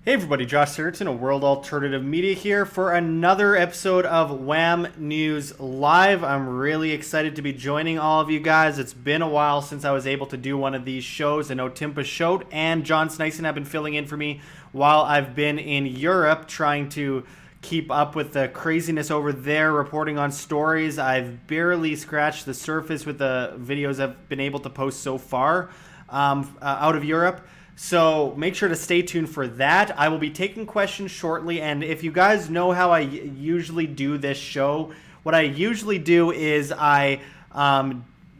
Hey everybody, Josh Sigurdson of World Alternative Media here for another episode of WAM News Live. I'm really excited to be joining all of you guys. It's been a while since I was able to do one of these shows. I know Tim Pashot and John Snyson have been filling in for me while I've been in Europe trying to keep up with the craziness over there, reporting on stories. I've barely scratched the surface with the videos I've been able to post so far out of Europe. So make sure to stay tuned for that. I will be taking questions shortly, and if you guys know how I usually do this show, what I usually do is I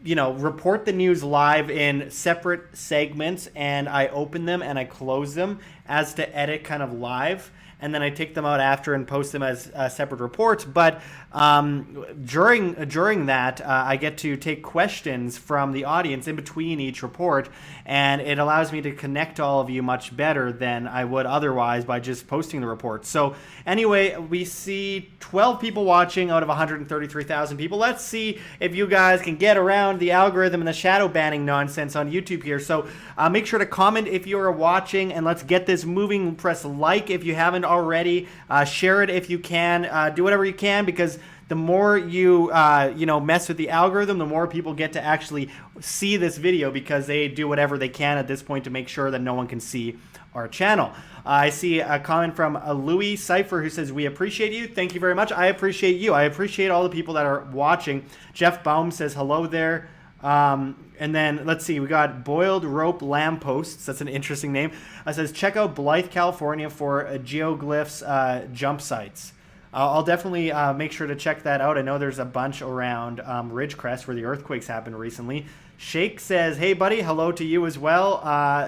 report the news live in separate segments, and I open them and I close them as to edit kind of live, and then I take them out after and post them as separate reports. But during that, I get to take questions from the audience in between each report, and it allows me to connect to all of you much better than I would otherwise by just posting the report. So anyway, we see 12 people watching out of 133,000 people. Let's see if you guys can get around the algorithm and the shadow banning nonsense on YouTube here. So make sure to comment if you are watching, and let's get this moving. Press like if you haven't already. Share it if you can. Do whatever you can, because the more you mess with the algorithm, the more people get to actually see this video, because they do whatever they can at this point to make sure that no one can see our channel. I see a comment from Louis Cypher who says, "We appreciate you." Thank you very much. I appreciate you. I appreciate all the people that are watching. Jeff Baum says hello there. And then let's see, we got Boiled Rope Lampposts. That's an interesting name. It says, check out Blythe, California for geoglyphs jump sites. I'll definitely make sure to check that out. I know there's a bunch around Ridgecrest where the earthquakes happened recently. Shake says, hey buddy, hello to you as well.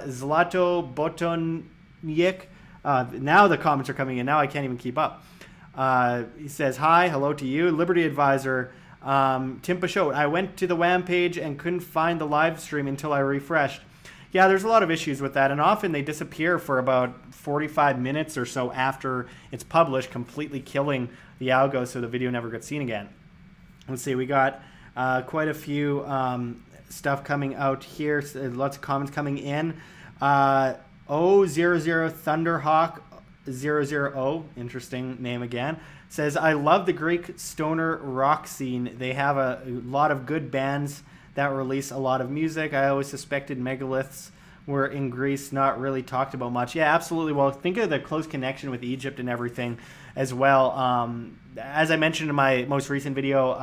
Zlato Botonyik. Now the comments are coming in. Now I can't even keep up. He says, hi, hello to you. Liberty Advisor. Tim Pashot, I went to the WAM page and couldn't find the live stream until I refreshed. Yeah, there's a lot of issues with that, and often they disappear for about 45 minutes or so after it's published, completely killing the algo so the video never gets seen again. Let's see, we got quite a few stuff coming out here, lots of comments coming in. 00 Thunderhawk 000, interesting name again, says, I love the Greek stoner rock scene. They have a lot of good bands that release a lot of music. I always suspected megaliths were in Greece, not really talked about much. Yeah, absolutely. Well, think of the close connection with Egypt and everything as well. As I mentioned in my most recent video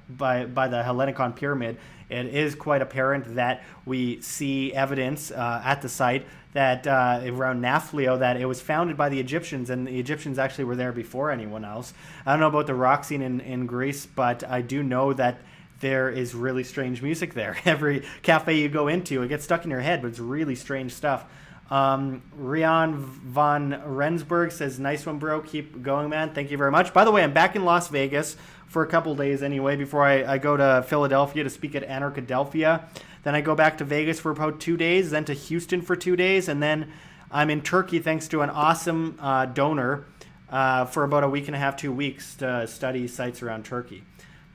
by the Hellenicon pyramid, it is quite apparent that we see evidence at the site that around Nafplio that it was founded by the Egyptians, and the Egyptians actually were there before anyone else. I don't know about the rock scene in Greece, but I do know that there is really strange music there. Every cafe you go into, it gets stuck in your head, but it's really strange stuff. Rian von Rensburg says, nice one, bro. Keep going, man. Thank you very much. By the way, I'm back in Las Vegas for a couple days anyway before I go to Philadelphia to speak at Anarchadelphia. Then I go back to Vegas for about 2 days, then to Houston for 2 days, and then I'm in Turkey thanks to an awesome donor for about a week and a half, 2 weeks to study sites around Turkey.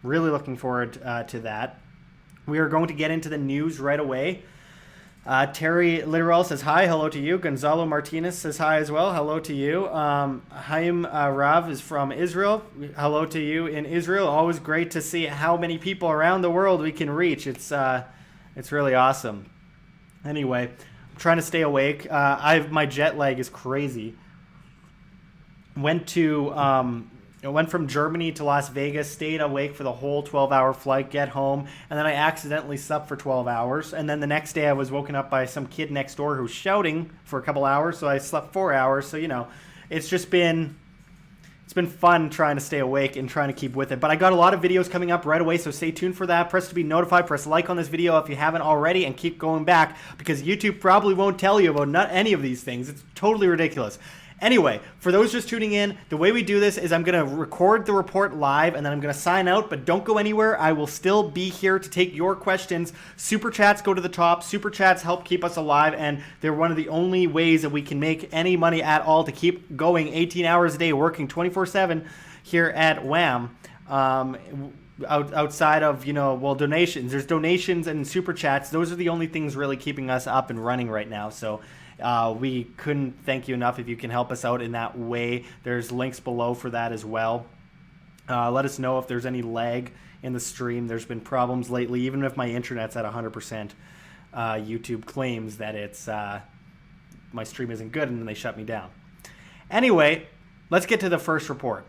Really looking forward to that. We are going to get into the news right away. Terry Literal says hi, hello to you. Gonzalo Martinez says hi as well, hello to you. Haim Rav is from Israel. Hello to you in Israel. Always great to see how many people around the world we can reach. It's really awesome. Anyway, I'm trying to stay awake. My jet lag is crazy. Went from Germany to Las Vegas, stayed awake for the whole 12-hour flight, get home, and then I accidentally slept for 12 hours. And then the next day I was woken up by some kid next door who was shouting for a couple hours, so I slept 4 hours. So, it's been fun trying to stay awake and trying to keep with it. But I got a lot of videos coming up right away, so stay tuned for that. Press to be notified. Press like on this video if you haven't already, and keep going back, because YouTube probably won't tell you about not any of these things. It's totally ridiculous. Anyway, for those just tuning in, the way we do this is I'm going to record the report live, and then I'm going to sign out, but don't go anywhere. I will still be here to take your questions. Super chats go to the top. Super chats help keep us alive, and they're one of the only ways that we can make any money at all to keep going 18 hours a day, working 24/7 here at WAM. outside of, donations. There's donations and super chats. Those are the only things really keeping us up and running right now. So we couldn't thank you enough if you can help us out in that way. There's links below for that as well. Let us know if there's any lag in the stream. There's been problems lately. Even if my internet's at 100%, YouTube claims that it's my stream isn't good, and then they shut me down. Anyway, let's get to the first report.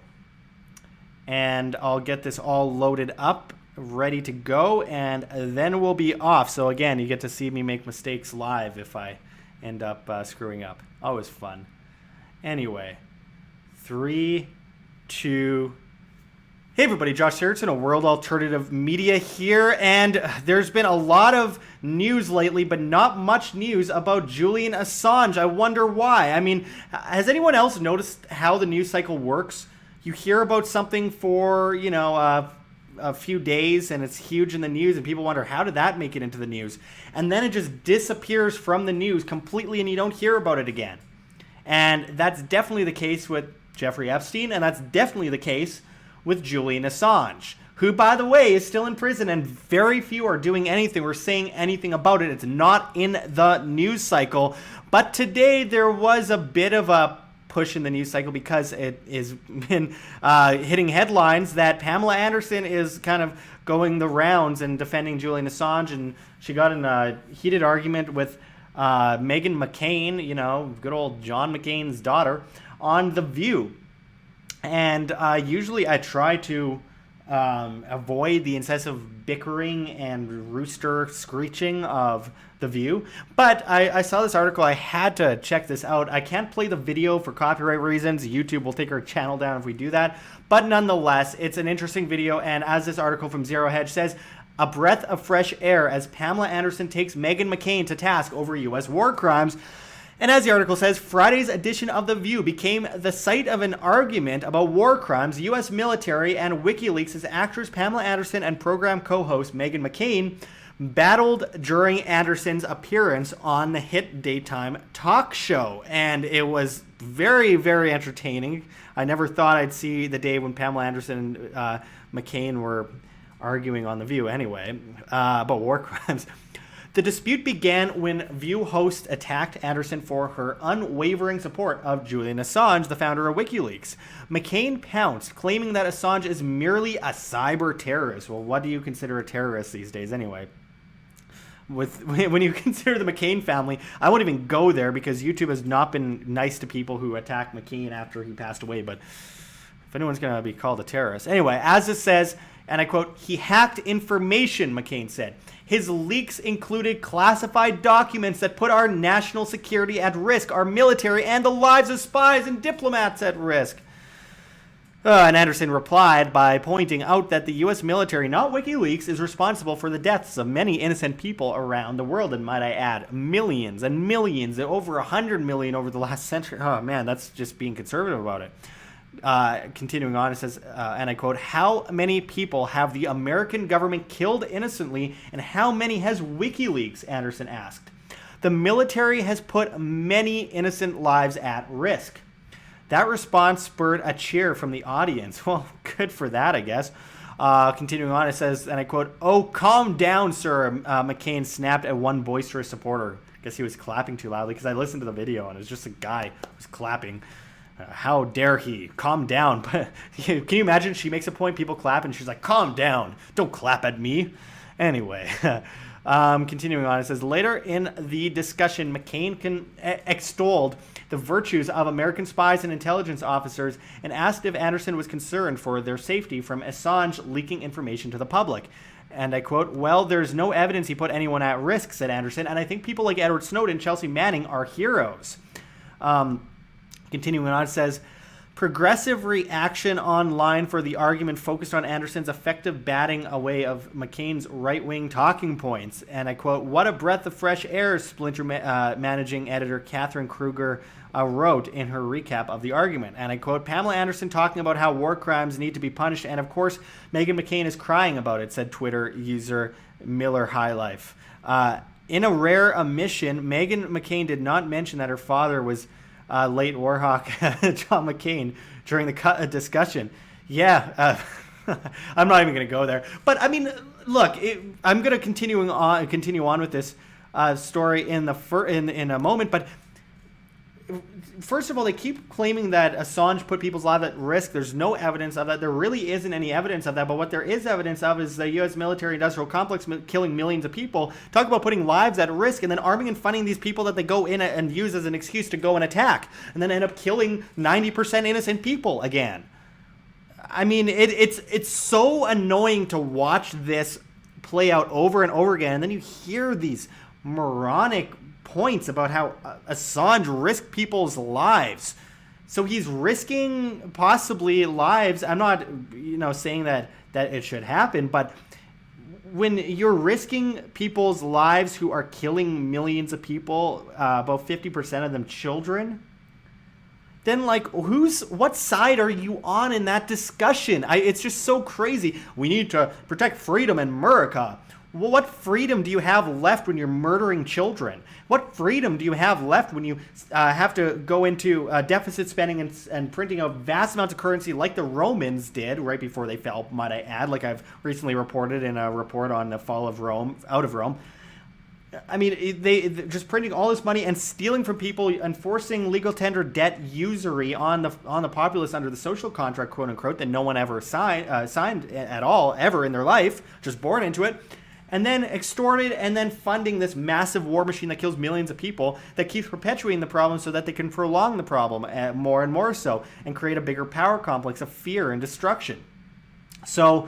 And I'll get this all loaded up, ready to go, and then we'll be off. So again, you get to see me make mistakes live if I end up screwing up. Always fun. Anyway, 3, 2... Hey everybody, Josh Sigurdson of World Alternative Media here, and there's been a lot of news lately, but not much news about Julian Assange. I wonder why. I mean, has anyone else noticed how the news cycle works? You hear about something for, a few days, and it's huge in the news, and people wonder, how did that make it into the news? And then it just disappears from the news completely, and you don't hear about it again. And that's definitely the case with Jeffrey Epstein, and that's definitely the case with Julian Assange, who, by the way, is still in prison, and very few are doing anything or saying anything about it. It's not in the news cycle. But today there was a bit of a push in the news cycle because it has been hitting headlines that Pamela Anderson is kind of going the rounds and defending Julian Assange, and she got in a heated argument with Meghan McCain, good old John McCain's daughter, on The View. And usually I try to avoid the incessant bickering and rooster screeching of The View. But I saw this article. I had to check this out. I can't play the video for copyright reasons. YouTube will take our channel down if we do that. But nonetheless, it's an interesting video. And as this article from Zero Hedge says, a breath of fresh air as Pamela Anderson takes Meghan McCain to task over U.S. war crimes. And as the article says, Friday's edition of The View became the site of an argument about war crimes, U.S. military, and WikiLeaks as actress Pamela Anderson and program co-host Meghan McCain battled during Anderson's appearance on the hit daytime talk show. And it was very, very entertaining. I never thought I'd see the day when Pamela Anderson and McCain were arguing on The View anyway, about war crimes. The dispute began when View host attacked Anderson for her unwavering support of Julian Assange, the founder of WikiLeaks. McCain pounced, claiming that Assange is merely a cyber terrorist. Well, what do you consider a terrorist these days anyway? When you consider the McCain family, I won't even go there because YouTube has not been nice to people who attacked McCain after he passed away, but if anyone's going to be called a terrorist. Anyway, as it says, and I quote, he hacked information, McCain said. His leaks included classified documents that put our national security at risk, our military, and the lives of spies and diplomats at risk. And Anderson replied by pointing out that the U.S. military, not WikiLeaks, is responsible for the deaths of many innocent people around the world. And might I add, millions and millions, over 100 million over the last century. Oh, man, that's just being conservative about it. Continuing on, it says, and I quote, how many people have the American government killed innocently, and how many has WikiLeaks, Anderson asked. The military has put many innocent lives at risk. That response spurred a cheer from the audience. Well, good for that, I guess. Continuing on, it says, and I quote, oh, calm down, sir, McCain snapped at one boisterous supporter. I guess he was clapping too loudly, because I listened to the video, and it was just a guy who was clapping. How dare he? Calm down. But can you imagine? She makes a point, people clap, and she's like, calm down. Don't clap at me. Anyway, continuing on, it says, later in the discussion, McCain extolled the virtues of American spies and intelligence officers and asked if Anderson was concerned for their safety from Assange leaking information to the public. And I quote, well, there's no evidence he put anyone at risk, said Anderson, and I think people like Edward Snowden, Chelsea Manning are heroes. Continuing on, it says, progressive reaction online for the argument focused on Anderson's effective batting away of McCain's right-wing talking points. And I quote, what a breath of fresh air, Splinter managing editor Catherine Kruger wrote in her recap of the argument. And I quote, Pamela Anderson talking about how war crimes need to be punished. And of course, Meghan McCain is crying about it, said Twitter user Miller High Life. In a rare omission, Meghan McCain did not mention that her father was late Warhawk John McCain during the discussion. Yeah, I'm not even going to go there. But I mean, look, I'm going to continue on with this story in a moment. But first of all, they keep claiming that Assange put people's lives at risk. There's no evidence of that. There really isn't any evidence of that. But what there is evidence of is the U.S. military-industrial complex killing millions of people. Talk about putting lives at risk and then arming and funding these people that they go in and use as an excuse to go and attack and then end up killing 90% innocent people again. I mean, it's so annoying to watch this play out over and over again. And then you hear these moronic points about how Assange risked people's lives. So he's risking possibly lives. I'm not, saying that it should happen, but when you're risking people's lives who are killing millions of people, about 50% of them children, then what side are you on in that discussion? It's just so crazy. We need to protect freedom in America. Well, what freedom do you have left when you're murdering children? What freedom do you have left when you have to go into deficit spending and printing out vast amounts of currency like the Romans did right before they fell, might I add, like I've recently reported in a report on the fall of Rome, out of Rome. I mean, they just printing all this money and stealing from people, enforcing legal tender debt usury on the populace under the social contract, quote unquote, that no one ever signed at all, ever in their life, just born into it. And then extorted and then funding this massive war machine that kills millions of people that keeps perpetuating the problem so that they can prolong the problem more and more so and create a bigger power complex of fear and destruction. So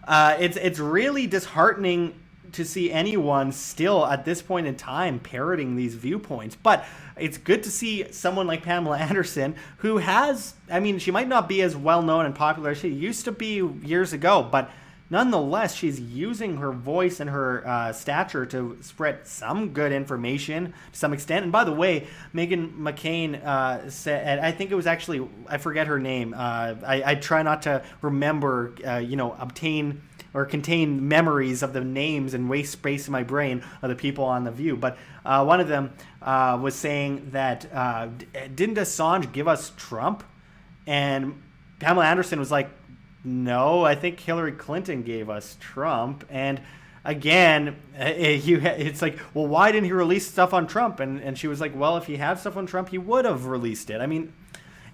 it's really disheartening to see anyone still at this point in time parroting these viewpoints. But it's good to see someone like Pamela Anderson who has, she might not be as well known and popular as she used to be years ago, but nonetheless, she's using her voice and her stature to spread some good information to some extent. And by the way, Meghan McCain said, I think it was actually, I forget her name. I try not to remember, obtain or contain memories of the names and waste space in my brain of the people on The View. But one of them was saying that, didn't Assange give us Trump? And Pamela Anderson was like, no, I think Hillary Clinton gave us Trump. And again, it's like, well, why didn't he release stuff on Trump? And she was like, well, if he had stuff on Trump, he would have released it.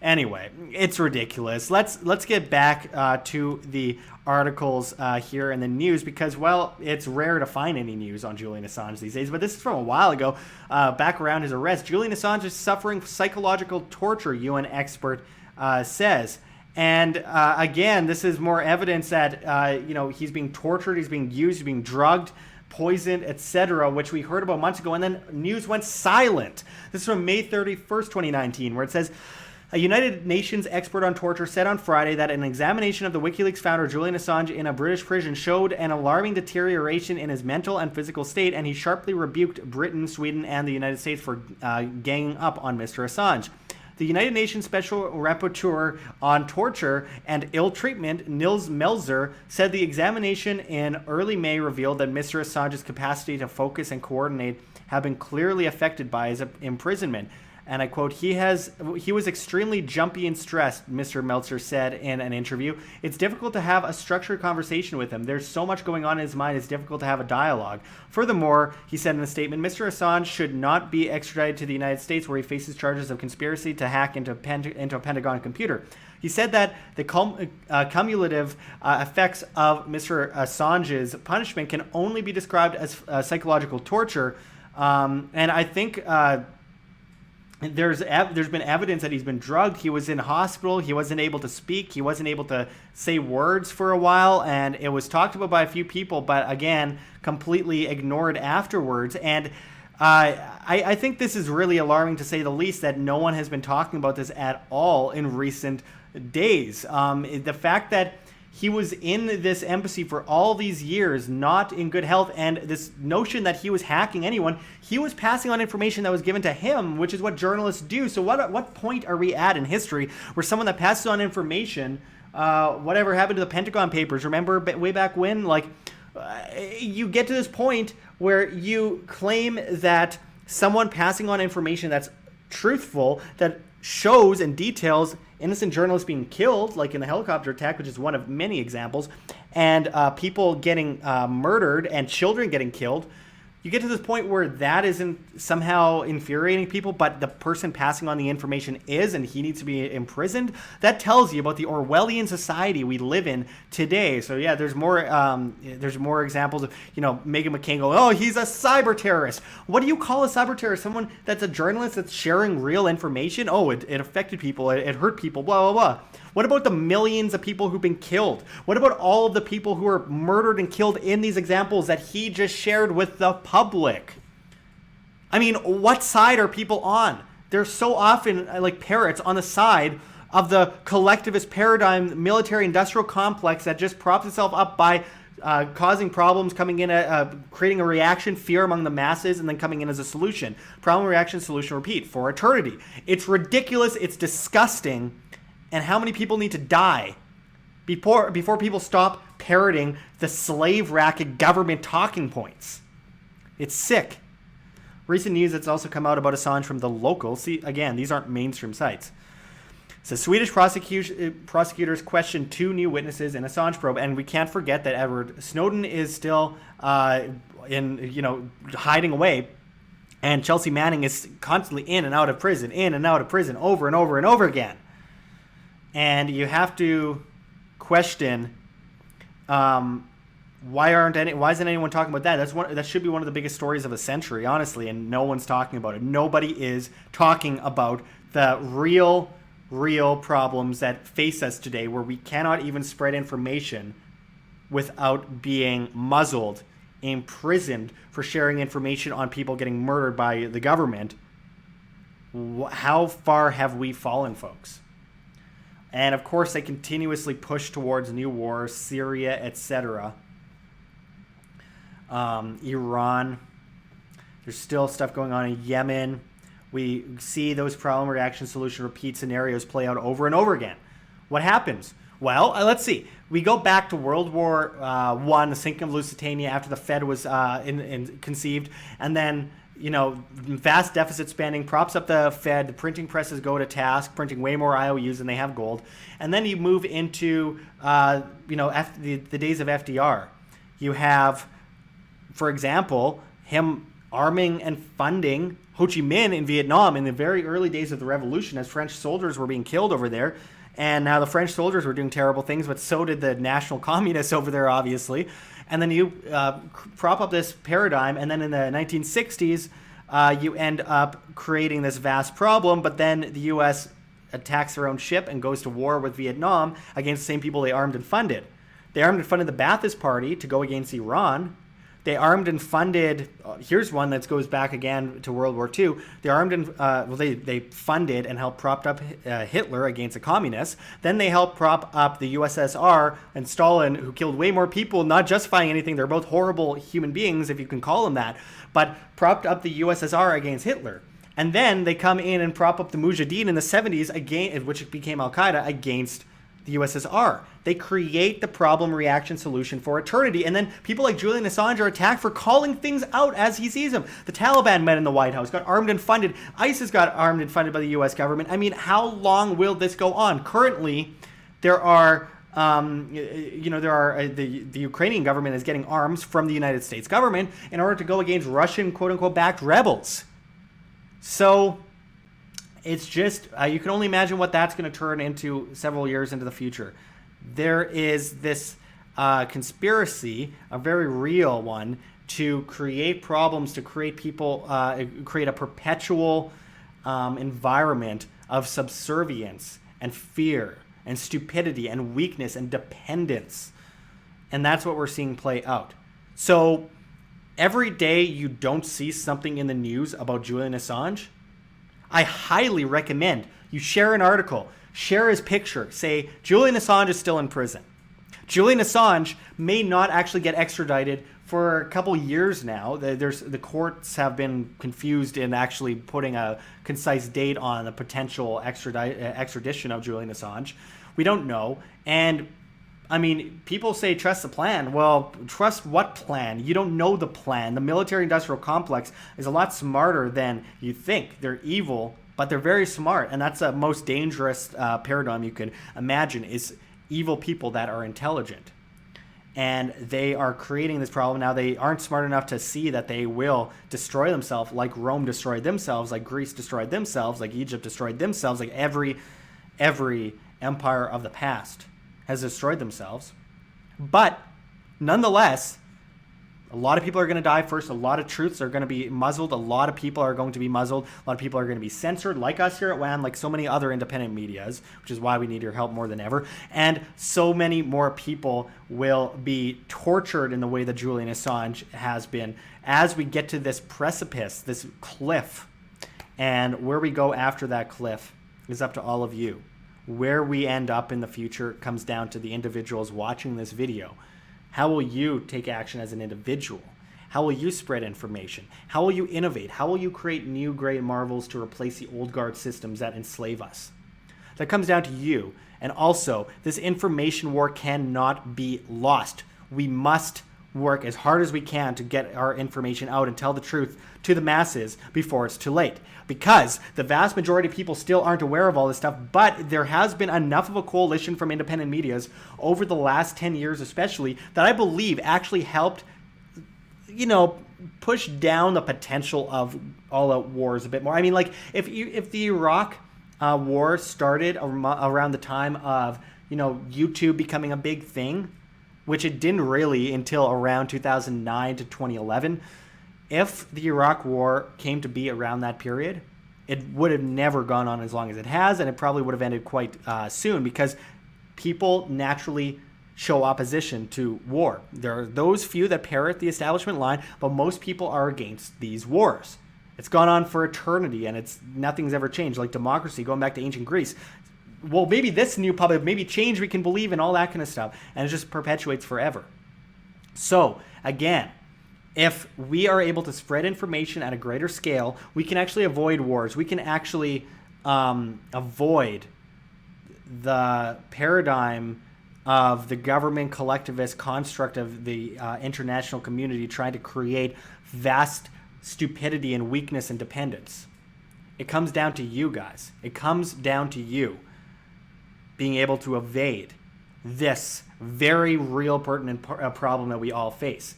Anyway, it's ridiculous. Let's get back to the articles here in the news because, well, it's rare to find any news on Julian Assange these days. But this is from a while ago, back around his arrest. Julian Assange is suffering psychological torture, UN expert says. And again, this is more evidence that, he's being tortured, he's being used, he's being drugged, poisoned, etc., which we heard about months ago. And then news went silent. This is from May 31st, 2019, where it says, a United Nations expert on torture said on Friday that an examination of the WikiLeaks founder Julian Assange in a British prison showed an alarming deterioration in his mental and physical state, and he sharply rebuked Britain, Sweden, and the United States for ganging up on Mr. Assange. The United Nations Special Rapporteur on Torture and Ill Treatment, Nils Melzer, said the examination in early May revealed that Mr. Assange's capacity to focus and coordinate have been clearly affected by his imprisonment. And I quote, he was extremely jumpy and stressed, Mr. Meltzer said in an interview. It's difficult to have a structured conversation with him. There's so much going on in his mind, it's difficult to have a dialogue. Furthermore, he said in a statement, Mr. Assange should not be extradited to the United States where he faces charges of conspiracy to hack into a Pentagon computer. He said that the cumulative effects of Mr. Assange's punishment can only be described as psychological torture. And I think... There's been evidence that he's been drugged. He was in hospital. He wasn't able to speak. He wasn't able to say words for a while. And it was talked about by a few people, but again, completely ignored afterwards. And I think this is really alarming to say the least that no one has been talking about this at all in recent days. The fact that he was in this embassy for all these years, not in good health, and this notion that he was hacking anyone, he was passing on information that was given to him, which is what journalists do. So what point are we at in history where someone that passes on information, whatever happened to the Pentagon Papers, remember way back when, you get to this point where you claim that someone passing on information that's truthful, that shows and details innocent journalists being killed, like in the helicopter attack, which is one of many examples, and people getting murdered and children getting killed, you get to this point where that isn't somehow infuriating people, but the person passing on the information is, and he needs to be imprisoned. That tells you about the Orwellian society we live in today. So yeah, there's more examples of, Meghan McCain going, oh, he's a cyber terrorist. What do you call a cyber terrorist? Someone that's a journalist that's sharing real information? Oh, it affected people, it hurt people, blah, blah, blah. What about the millions of people who've been killed? What about all of the people who were murdered and killed in these examples that he just shared with the public? I mean, what side are people on? They're so often like parrots on the side of the collectivist paradigm, military-industrial complex that just props itself up by causing problems, coming in, creating a reaction, fear among the masses, and then coming in as a solution. Problem, reaction, solution, repeat for eternity. It's ridiculous. It's disgusting. And how many people need to die before people stop parroting the slave racket government talking points? It's sick. Recent news that's also come out about Assange from The Local. See, again, these aren't mainstream sites. So Swedish prosecutors questioned 2 new witnesses in Assange probe, and we can't forget that Edward Snowden is still hiding away, and Chelsea Manning is constantly in and out of prison, over and over and over again. And you have to question why isn't anyone talking about that? That should be one of the biggest stories of the century, honestly, and no one's talking about it. Nobody is talking about the real problems that face us today, where we cannot even spread information without being muzzled, imprisoned for sharing information on people getting murdered by the government. How far have we fallen, folks? And of course, they continuously push towards new wars, Syria, etc. Iran. There's still stuff going on in Yemen. We see those problem, reaction, solution, repeat scenarios play out over and over again. What happens? Well, let's see. We go back to World War I, the sinking of Lusitania after the Fed was conceived, and then vast deficit spending props up the Fed. The printing presses go to task, printing way more IOUs than they have gold. And then you move into, the days of FDR. You have, for example, him arming and funding Ho Chi Minh in Vietnam in the very early days of the revolution as French soldiers were being killed over there. And now the French soldiers were doing terrible things, but so did the national communists over there, obviously. And then you prop up this paradigm, and then in the 1960s, you end up creating this vast problem, but then the U.S. attacks their own ship and goes to war with Vietnam against the same people they armed and funded. They armed and funded the Ba'athist Party to go against Iran. They armed and funded, here's one that goes back again to World War II. They armed and, they funded and helped prop up Hitler against the communists. Then they helped prop up the USSR and Stalin, who killed way more people, not justifying anything. They're both horrible human beings, if you can call them that, but propped up the USSR against Hitler. And then they come in and prop up the Mujahideen in the 70s, again, which became Al-Qaeda, against the USSR. They create the problem, reaction, solution for eternity. And then people like Julian Assange are attacked for calling things out as he sees them. The Taliban met in the White House, got armed and funded. ISIS got armed and funded by the U.S. government. I mean, how long will this go on? Currently, there are, the Ukrainian government is getting arms from the United States government in order to go against Russian, quote-unquote, backed rebels. So it's just, you can only imagine what that's going to turn into several years into the future. There is this conspiracy, a very real one, to create problems, to create people, create a perpetual environment of subservience and fear and stupidity and weakness and dependence. And that's what we're seeing play out. So every day you don't see something in the news about Julian Assange, I highly recommend you share an article, share his picture, say Julian Assange is still in prison. Julian Assange may not actually get extradited for a couple years now. The courts have been confused in actually putting a concise date on the potential extradition of Julian Assange. We don't know. And I mean, people say trust the plan. Well, trust what plan? You don't know the plan. The military-industrial complex is a lot smarter than you think. They're evil. But they're very smart, and that's the most dangerous paradigm you can imagine, is evil people that are intelligent. And they are creating this problem. Now, they aren't smart enough to see that they will destroy themselves, like Rome destroyed themselves, like Greece destroyed themselves, like Egypt destroyed themselves, like every empire of the past has destroyed themselves. But nonetheless, a lot of people are going to die first. A lot of truths are going to be muzzled. A lot of people are going to be muzzled. A lot of people are going to be censored, like us here at WAM, like so many other independent medias, which is why we need your help more than ever. And so many more people will be tortured in the way that Julian Assange has been as we get to this precipice, this cliff. And where we go after that cliff is up to all of you. Where we end up in the future comes down to the individuals watching this video. How will you take action as an individual? How will you spread information? How will you innovate? How will you create new great marvels to replace the old guard systems that enslave us? That comes down to you. And also, this information war cannot be lost. We must work as hard as we can to get our information out and tell the truth to the masses before it's too late. Because the vast majority of people still aren't aware of all this stuff, but there has been enough of a coalition from independent medias over the last 10 years especially that I believe actually helped, push down the potential of all-out wars a bit more. I mean, like, if the Iraq war started around the time of, YouTube becoming a big thing, which it didn't really until around 2009 to 2011, if the Iraq war came to be around that period, it would have never gone on as long as it has, and it probably would have ended quite soon, because people naturally show opposition to war. There are those few that parrot the establishment line, but most people are against these wars. It's gone on for eternity, and nothing's ever changed. Like democracy, going back to ancient Greece. Well, maybe this new public, maybe change we can believe in, all that kind of stuff, and it just perpetuates forever. So, again, if we are able to spread information at a greater scale, we can actually avoid wars. We can actually avoid the paradigm of the government collectivist construct of the international community trying to create vast stupidity and weakness and dependence. It comes down to you guys. It comes down to you being able to evade this very real, pertinent problem that we all face.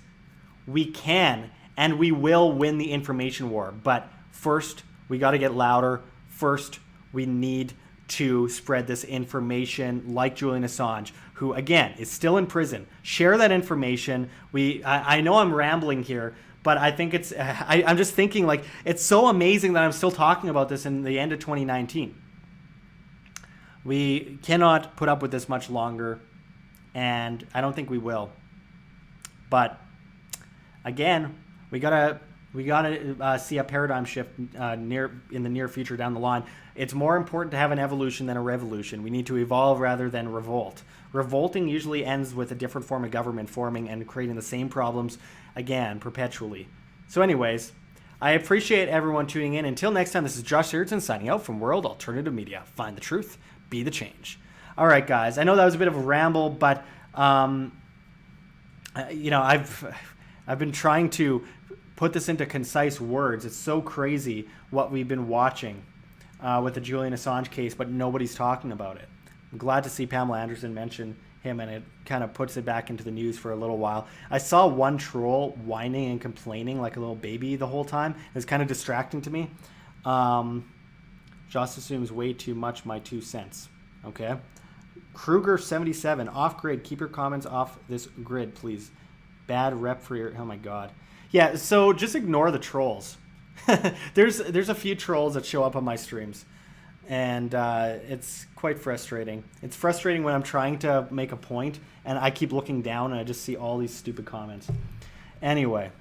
We can and we will win the information war, but first we got to get louder. First, we need to spread this information, like Julian Assange, who again is still in prison. Share that information. I know I'm rambling here, but I think I'm just thinking, like, it's so amazing that I'm still talking about this in the end of 2019. We cannot put up with this much longer, and I don't think we will. But again, we gotta see a paradigm shift in the near future down the line. It's more important to have an evolution than a revolution. We need to evolve rather than revolt. Revolting usually ends with a different form of government forming and creating the same problems again perpetually. So anyways, I appreciate everyone tuning in. Until next time, this is Josh Sigurdson signing out from World Alternative Media. Find the truth, be the change. All right, guys. I know that was a bit of a ramble, but I've been trying to put this into concise words. It's so crazy what we've been watching with the Julian Assange case, but nobody's talking about it. I'm glad to see Pamela Anderson mention him, and it kind of puts it back into the news for a little while. I saw one troll whining and complaining like a little baby the whole time. It was kind of distracting to me. Joss assumes way too much, my 2 cents. Okay. Kruger77, off-grid. Keep your comments off this grid, please. Bad rep for your... Oh, my God. Yeah, so just ignore the trolls. There's a few trolls that show up on my streams, and it's quite frustrating. It's frustrating when I'm trying to make a point, and I keep looking down, and I just see all these stupid comments. Anyway,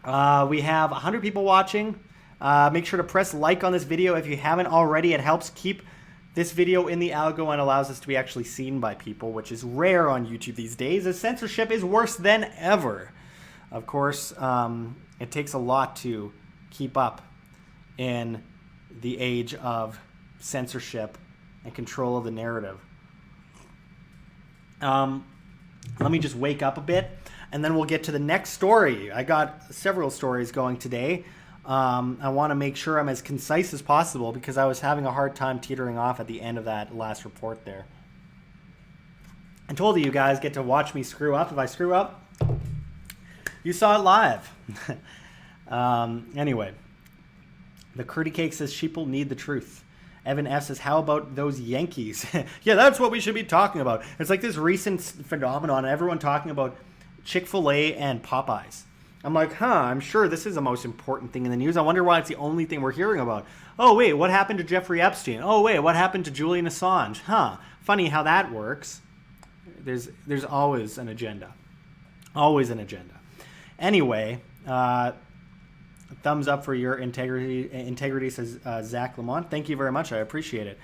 we have 100 people watching. Make sure to press like on this video if you haven't already. It helps keep this video in the algo and allows us to be actually seen by people, which is rare on YouTube these days, as censorship is worse than ever. Of course, it takes a lot to keep up in the age of censorship and control of the narrative. Let me just wake up a bit, and then we'll get to the next story. I got several stories going today. I want to make sure I'm as concise as possible because I was having a hard time teetering off at the end of that last report there. I told you guys get to watch me screw up. If I screw up, you saw it live. Anyway, the Curdy Cake says sheeple need the truth. Evan F says, how about those Yankees? Yeah, that's what we should be talking about. It's like this recent phenomenon, everyone talking about Chick-fil-A and Popeyes. I'm like, I'm sure this is the most important thing in the news. I wonder why it's the only thing we're hearing about. Oh, wait, what happened to Jeffrey Epstein? Oh, wait, what happened to Julian Assange? Funny how that works. There's always an agenda. Always an agenda. Anyway, thumbs up for your integrity, says Zach Lamont. Thank you very much. I appreciate it.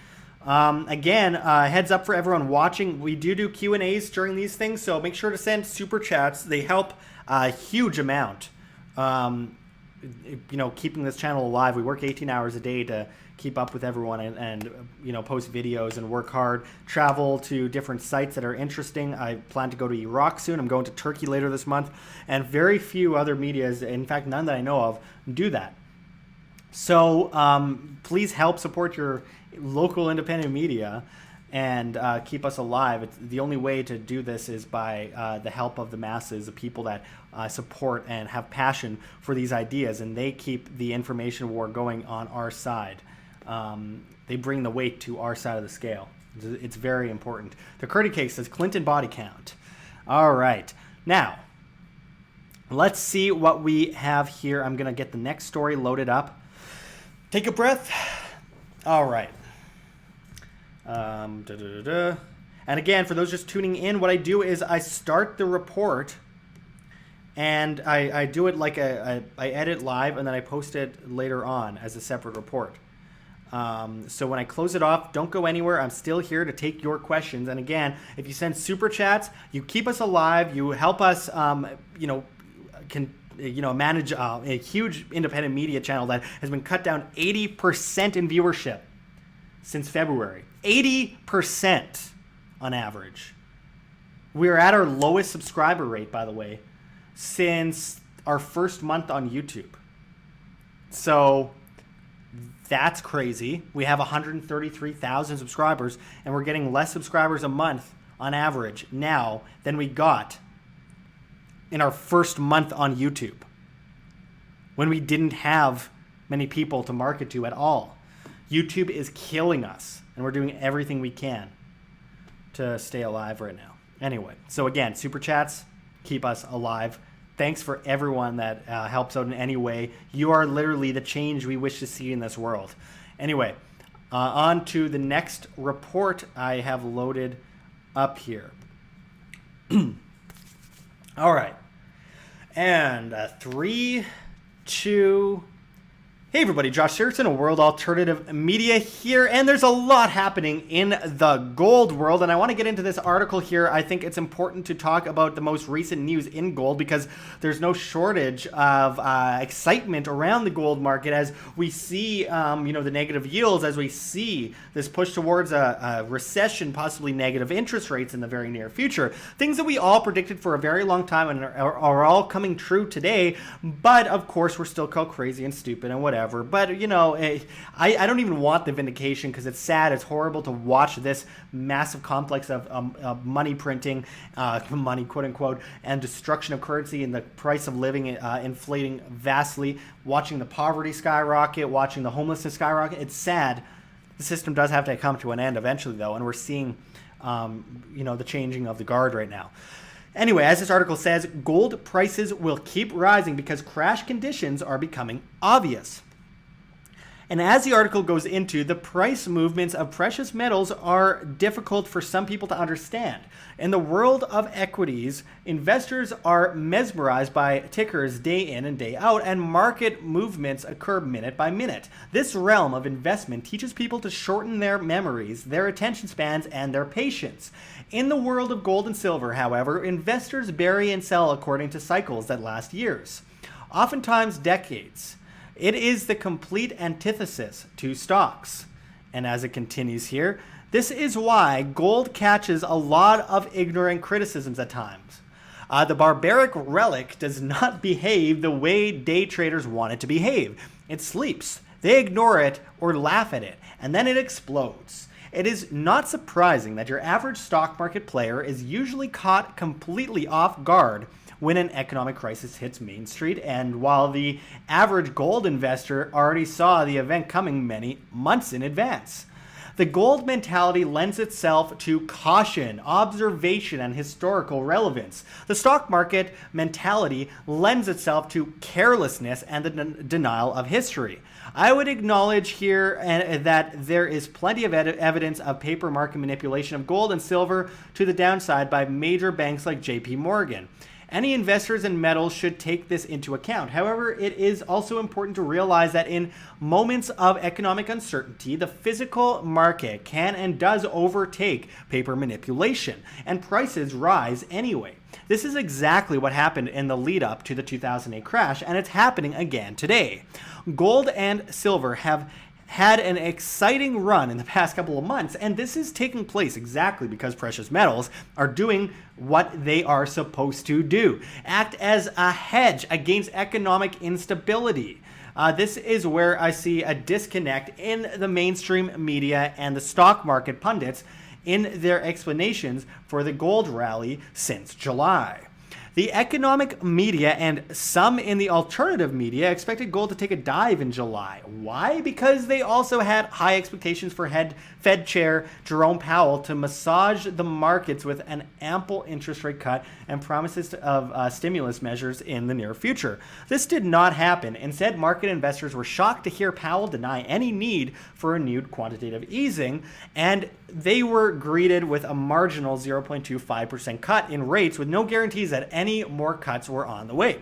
Again, heads up for everyone watching. We do Q&As during these things, so make sure to send super chats. They help a huge amount. Keeping this channel alive. We work 18 hours a day to keep up with everyone and post videos and work hard, travel to different sites that are interesting. I plan to go to Iraq soon. I'm going to Turkey later this month, and very few other medias, in fact, none that I know of, do that. So please help support your local independent media and keep us alive. The only way to do this is by the help of the masses, the people that support and have passion for these ideas, and they keep the information war going on our side. They bring the weight to our side of the scale. It's very important. The Curdy Cake says Clinton body count. All right. Now, let's see what we have here. I'm going to get the next story loaded up. Take a breath. All right. And again, for those just tuning in, what I do is I start the report and I do it like I edit live and then I post it later on as a separate report. So when I close it off, don't go anywhere. I'm still here to take your questions. And again, if you send super chats, you keep us alive. You help us, manage a huge independent media channel that has been cut down 80% in viewership since February. 80% on average. We're at our lowest subscriber rate, by the way, since our first month on YouTube. So that's crazy. We have 133,000 subscribers, and we're getting less subscribers a month on average now than we got in our first month on YouTube, when we didn't have many people to market to at all. YouTube is killing us, and we're doing everything we can to stay alive right now. Anyway, so again, super chats keep us alive. Thanks for everyone that helps out in any way. You are literally the change we wish to see in this world. Anyway, on to the next report I have loaded up here. All right. And 3, 2... Hey everybody, Josh Sigurdson, a World Alternative Media here, and there's a lot happening in the gold world, and I want to get into this article here. I think it's important to talk about the most recent news in gold because there's no shortage of excitement around the gold market as we see, the negative yields, as we see this push towards a recession, possibly negative interest rates in the very near future. Things that we all predicted for a very long time and are all coming true today, but of course we're still called crazy and stupid and whatever. But, I don't even want the vindication because it's sad. It's horrible to watch this massive complex of money printing, money, quote unquote, and destruction of currency and the price of living inflating vastly, watching the poverty skyrocket, watching the homelessness skyrocket. It's sad. The system does have to come to an end eventually, though, and we're seeing, the changing of the guard right now. Anyway, as this article says, gold prices will keep rising because crash conditions are becoming obvious. And as the article goes into, the price movements of precious metals are difficult for some people to understand. In the world of equities, investors are mesmerized by tickers day in and day out, and market movements occur minute by minute. This realm of investment teaches people to shorten their memories, their attention spans, and their patience. In the world of gold and silver, however, investors buy and sell according to cycles that last years, oftentimes decades. It is the complete antithesis to stocks. And as it continues here, this is why gold catches a lot of ignorant criticisms at times. The barbaric relic does not behave the way day traders want it to behave. It sleeps, they ignore it or laugh at it, and then it explodes. It is not surprising that your average stock market player is usually caught completely off guard when an economic crisis hits Main Street, and while the average gold investor already saw the event coming many months in advance. The gold mentality lends itself to caution, observation, and historical relevance. The stock market mentality lends itself to carelessness and the denial of history. I would acknowledge here that there is plenty of evidence of paper market manipulation of gold and silver to the downside by major banks like JP Morgan. Any investors in metals should take this into account. However, it is also important to realize that in moments of economic uncertainty, the physical market can and does overtake paper manipulation, and prices rise anyway. This is exactly what happened in the lead up to the 2008 crash, and it's happening again today. Gold and silver have had an exciting run in the past couple of months, and this is taking place exactly because precious metals are doing what they are supposed to do: act as a hedge against economic instability. This is where I see a disconnect in the mainstream media and the stock market pundits in their explanations for the gold rally since July. The economic media and some in the alternative media expected gold to take a dive in July. Why? Because they also had high expectations for Fed Chair Jerome Powell to massage the markets with an ample interest rate cut and promises of stimulus measures in the near future. This did not happen. Instead, market investors were shocked to hear Powell deny any need for renewed quantitative easing, and they were greeted with a marginal 0.25% cut in rates with no guarantees that any more cuts were on the way.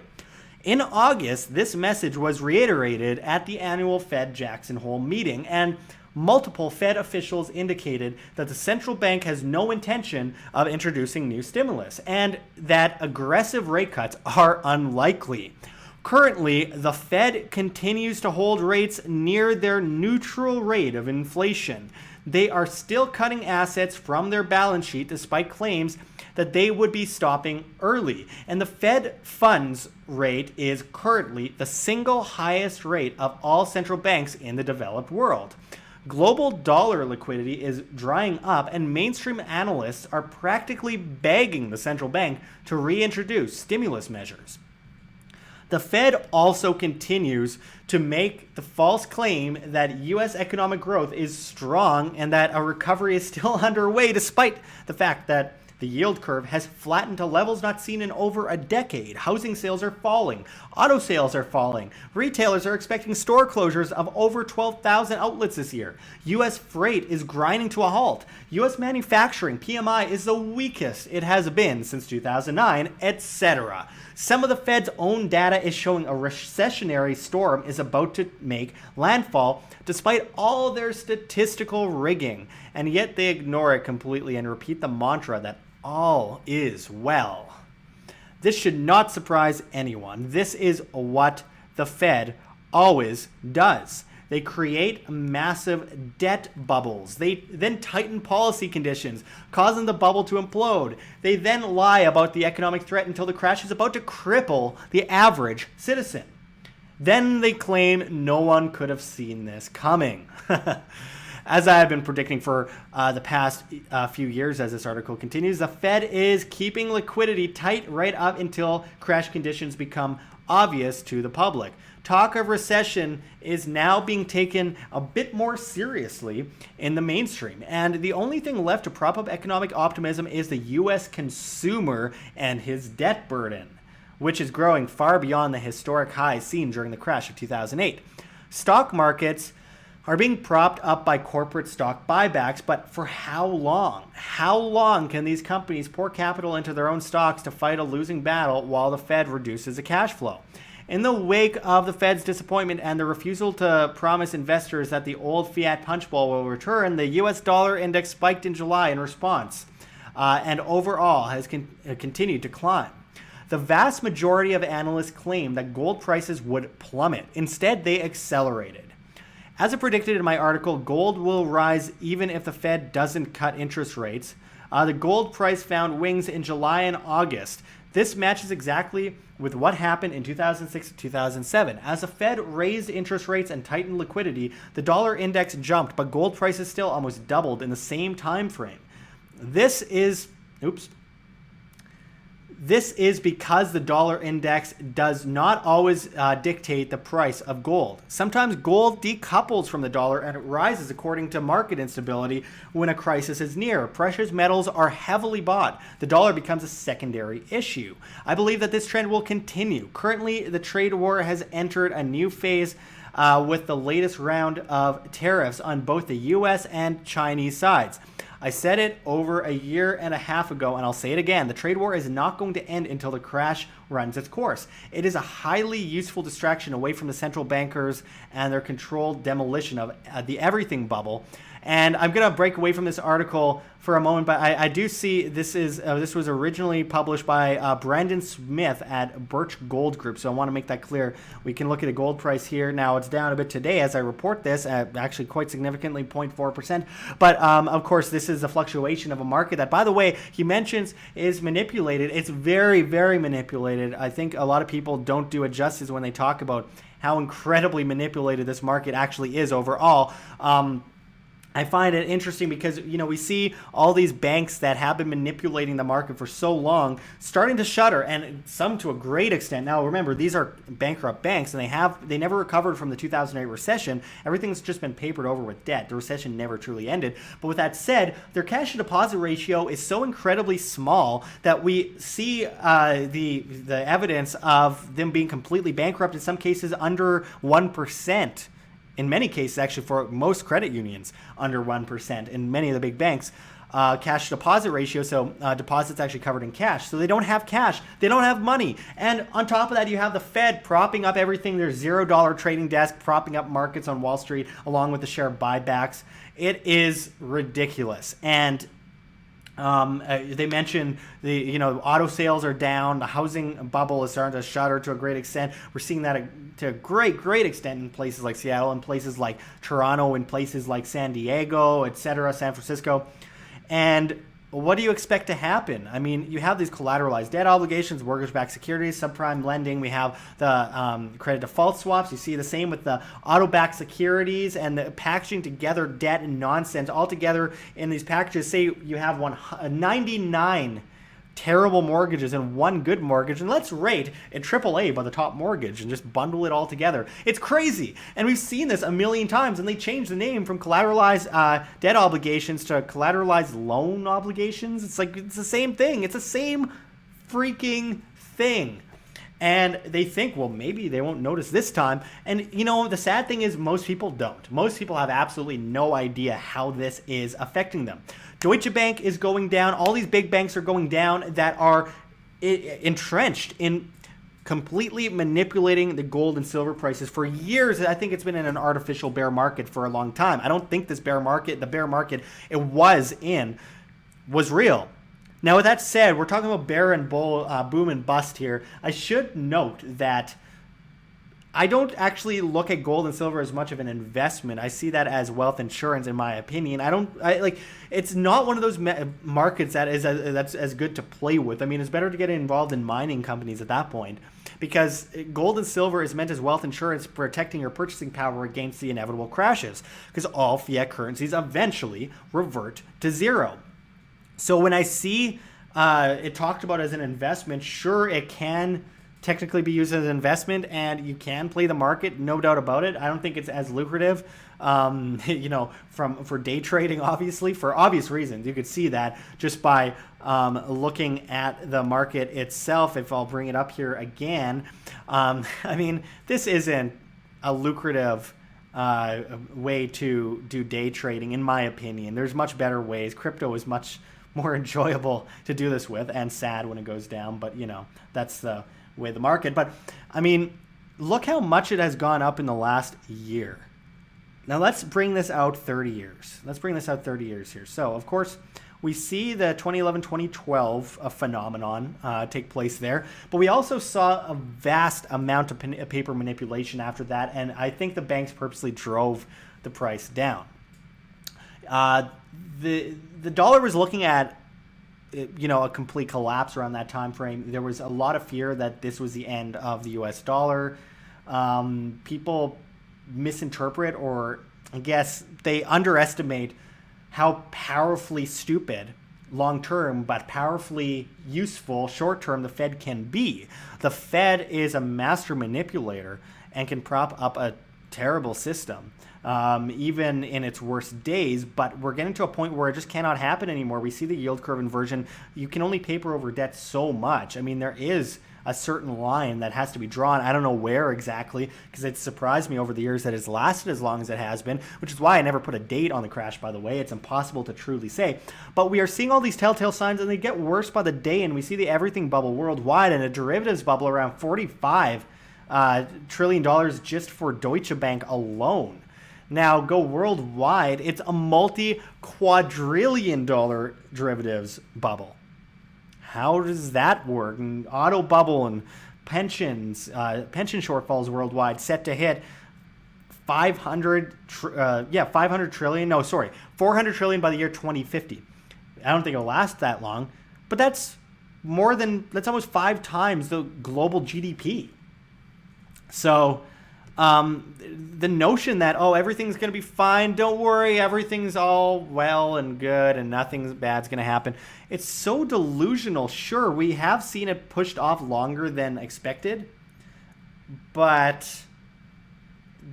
In August, this message was reiterated at the annual Fed Jackson Hole meeting, and multiple Fed officials indicated that the central bank has no intention of introducing new stimulus and that aggressive rate cuts are unlikely. Currently, the Fed continues to hold rates near their neutral rate of inflation. They are still cutting assets from their balance sheet despite claims that they would be stopping early. And the Fed funds rate is currently the single highest rate of all central banks in the developed world. Global dollar liquidity is drying up, and mainstream analysts are practically begging the central bank to reintroduce stimulus measures. The Fed also continues to make the false claim that U.S. economic growth is strong and that a recovery is still underway, despite the fact that the yield curve has flattened to levels not seen in over a decade. Housing sales are falling. Auto sales are falling. Retailers are expecting store closures of over 12,000 outlets this year. U.S. freight is grinding to a halt. U.S. manufacturing PMI is the weakest it has been since 2009, etc. Some of the Fed's own data is showing a recessionary storm is about to make landfall despite all their statistical rigging, and yet they ignore it completely and repeat the mantra that all is well. This should not surprise anyone. This is what the Fed always does. They create massive debt bubbles. They then tighten policy conditions, causing the bubble to implode. They then lie about the economic threat until the crash is about to cripple the average citizen. Then they claim no one could have seen this coming. As I have been predicting for the past few years as this article continues, the Fed is keeping liquidity tight right up until crash conditions become obvious to the public. Talk of recession is now being taken a bit more seriously in the mainstream, and the only thing left to prop up economic optimism is the U.S. consumer and his debt burden, which is growing far beyond the historic highs seen during the crash of 2008. Stock markets are being propped up by corporate stock buybacks, but for how long? How long can these companies pour capital into their own stocks to fight a losing battle while the Fed reduces the cash flow? In the wake of the Fed's disappointment and the refusal to promise investors that the old fiat punch bowl will return, the U.S. dollar index spiked in July in response, and overall has continued to climb. The vast majority of analysts claim that gold prices would plummet. Instead, they accelerated. As I predicted in my article, gold will rise even if the Fed doesn't cut interest rates. The gold price found wings in July and August. This matches exactly with what happened in 2006 to 2007. As the Fed raised interest rates and tightened liquidity, the dollar index jumped, but gold prices still almost doubled in the same time frame. This is because the dollar index does not always dictate the price of gold. Sometimes gold decouples from the dollar and it rises according to market instability when a crisis is near. Precious metals are heavily bought. The dollar becomes a secondary issue. I believe that this trend will continue. Currently, the trade war has entered a new phase with the latest round of tariffs on both the U.S. and Chinese sides. I said it over a year and a half ago, and I'll say it again. The trade war is not going to end until the crash runs its course. It is a highly useful distraction away from the central bankers and their controlled demolition of the everything bubble. And I'm going to break away from this article for a moment, but I do see this was originally published by Brandon Smith at Birch Gold Group, so I want to make that clear. We can look at the gold price here. Now, it's down a bit today as I report this, actually quite significantly, 0.4%. But, of course, this is a fluctuation of a market that, by the way, he mentions is manipulated. It's very, very manipulated. I think a lot of people don't do it justice when they talk about how incredibly manipulated this market actually is overall. I find it interesting because, we see all these banks that have been manipulating the market for so long starting to shutter, and some to a great extent. Now, remember, these are bankrupt banks, and they never recovered from the 2008 recession. Everything's just been papered over with debt. The recession never truly ended. But with that said, their cash to deposit ratio is so incredibly small that we see the evidence of them being completely bankrupt, in some cases under 1%. In many cases, actually, for most credit unions, under 1%. In many of the big banks, cash deposit ratio, so deposits actually covered in cash. So they don't have cash. They don't have money. And on top of that, you have the Fed propping up everything. There's $0 trading desk propping up markets on Wall Street, along with the share buybacks. It is ridiculous. And they mentioned the auto sales are down. The housing bubble is starting to shutter to a great extent. We're seeing that to a great extent in places like Seattle, in places like Toronto, in places like San Diego, etc., San Francisco. And what do you expect to happen? I mean, you have these collateralized debt obligations, mortgage-backed securities, subprime lending. We have the credit default swaps. You see the same with the auto-backed securities and the packaging together debt and nonsense all together in these packages. Say you have 99 terrible mortgages and one good mortgage, and let's rate a AAA by the top mortgage and just bundle it all together. It's crazy, and we've seen this a million times, and they changed the name from collateralized debt obligations to collateralized loan obligations. It's like, it's the same thing. It's the same freaking thing. And they think, well, maybe they won't notice this time. And, the sad thing is most people don't. Most people have absolutely no idea how this is affecting them. Deutsche Bank is going down. All these big banks are going down that are entrenched in completely manipulating the gold and silver prices for years. I think it's been in an artificial bear market for a long time. I don't think this bear market it was real. Now, with that said, we're talking about bear and bull, boom and bust here. I should note that I don't actually look at gold and silver as much of an investment. I see that as wealth insurance, in my opinion. It's not one of those markets that's as good to play with. I mean, it's better to get involved in mining companies at that point, because gold and silver is meant as wealth insurance, protecting your purchasing power against the inevitable crashes, because all fiat currencies eventually revert to zero. So when I see it talked about as an investment, sure, it can technically be used as an investment, and you can play the market, no doubt about it. I don't think it's as lucrative, for day trading, obviously, for obvious reasons. You could see that just by looking at the market itself. If I'll bring it up here again, this isn't a lucrative way to do day trading, in my opinion. There's much better ways. Crypto is much more enjoyable to do this with, and sad when it goes down, but that's the way the market. But look how much it has gone up in the last year. Now let's bring this out 30 years. Here. So of course we see the 2011-2012 phenomenon take place there, but we also saw a vast amount of paper manipulation after that, and I think the banks purposely drove the price down. The dollar was looking at a complete collapse around that time frame. There was a lot of fear that this was the end of the US dollar. People misinterpret, or I guess they underestimate how powerfully stupid long-term but powerfully useful short-term the Fed can be. The Fed is a master manipulator and can prop up a terrible system, even in its worst days. But we're getting to a point where it just cannot happen anymore. We see the yield curve inversion. You can only paper over debt so much. I mean, there is a certain line that has to be drawn. I don't know where exactly, because it surprised me over the years that it's lasted as long as it has been, which is why I never put a date on the crash, by the way. It's impossible to truly say. But we are seeing all these telltale signs, and they get worse by the day, and we see the everything bubble worldwide and a derivatives bubble around $45 trillion just for Deutsche Bank alone. Now, go worldwide, it's a multi-quadrillion dollar derivatives bubble. How does that work? And auto bubble and pensions, pension shortfalls worldwide set to hit 400 trillion by the year 2050. I don't think it'll last that long, but that's almost 5 times the global GDP. So the notion that, everything's going to be fine, don't worry, everything's all well and good and nothing bad's going to happen, it's so delusional. Sure, we have seen it pushed off longer than expected, but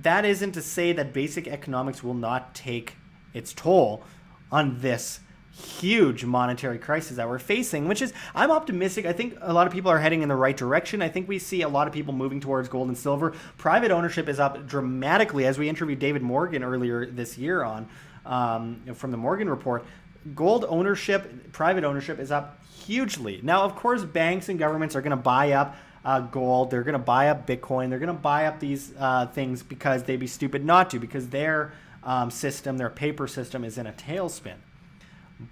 that isn't to say that basic economics will not take its toll on this huge monetary crisis that we're facing, which is, I'm optimistic. I think a lot of people are heading in the right direction. I think we see a lot of people moving towards gold and silver. Private ownership is up dramatically, as we interviewed David Morgan earlier this year on from the Morgan Report. Gold ownership, private ownership is up hugely. Now, of course, banks and governments are going to buy up gold. They're going to buy up Bitcoin. They're going to buy up these things because they'd be stupid not to, because their system, their paper system, is in a tailspin.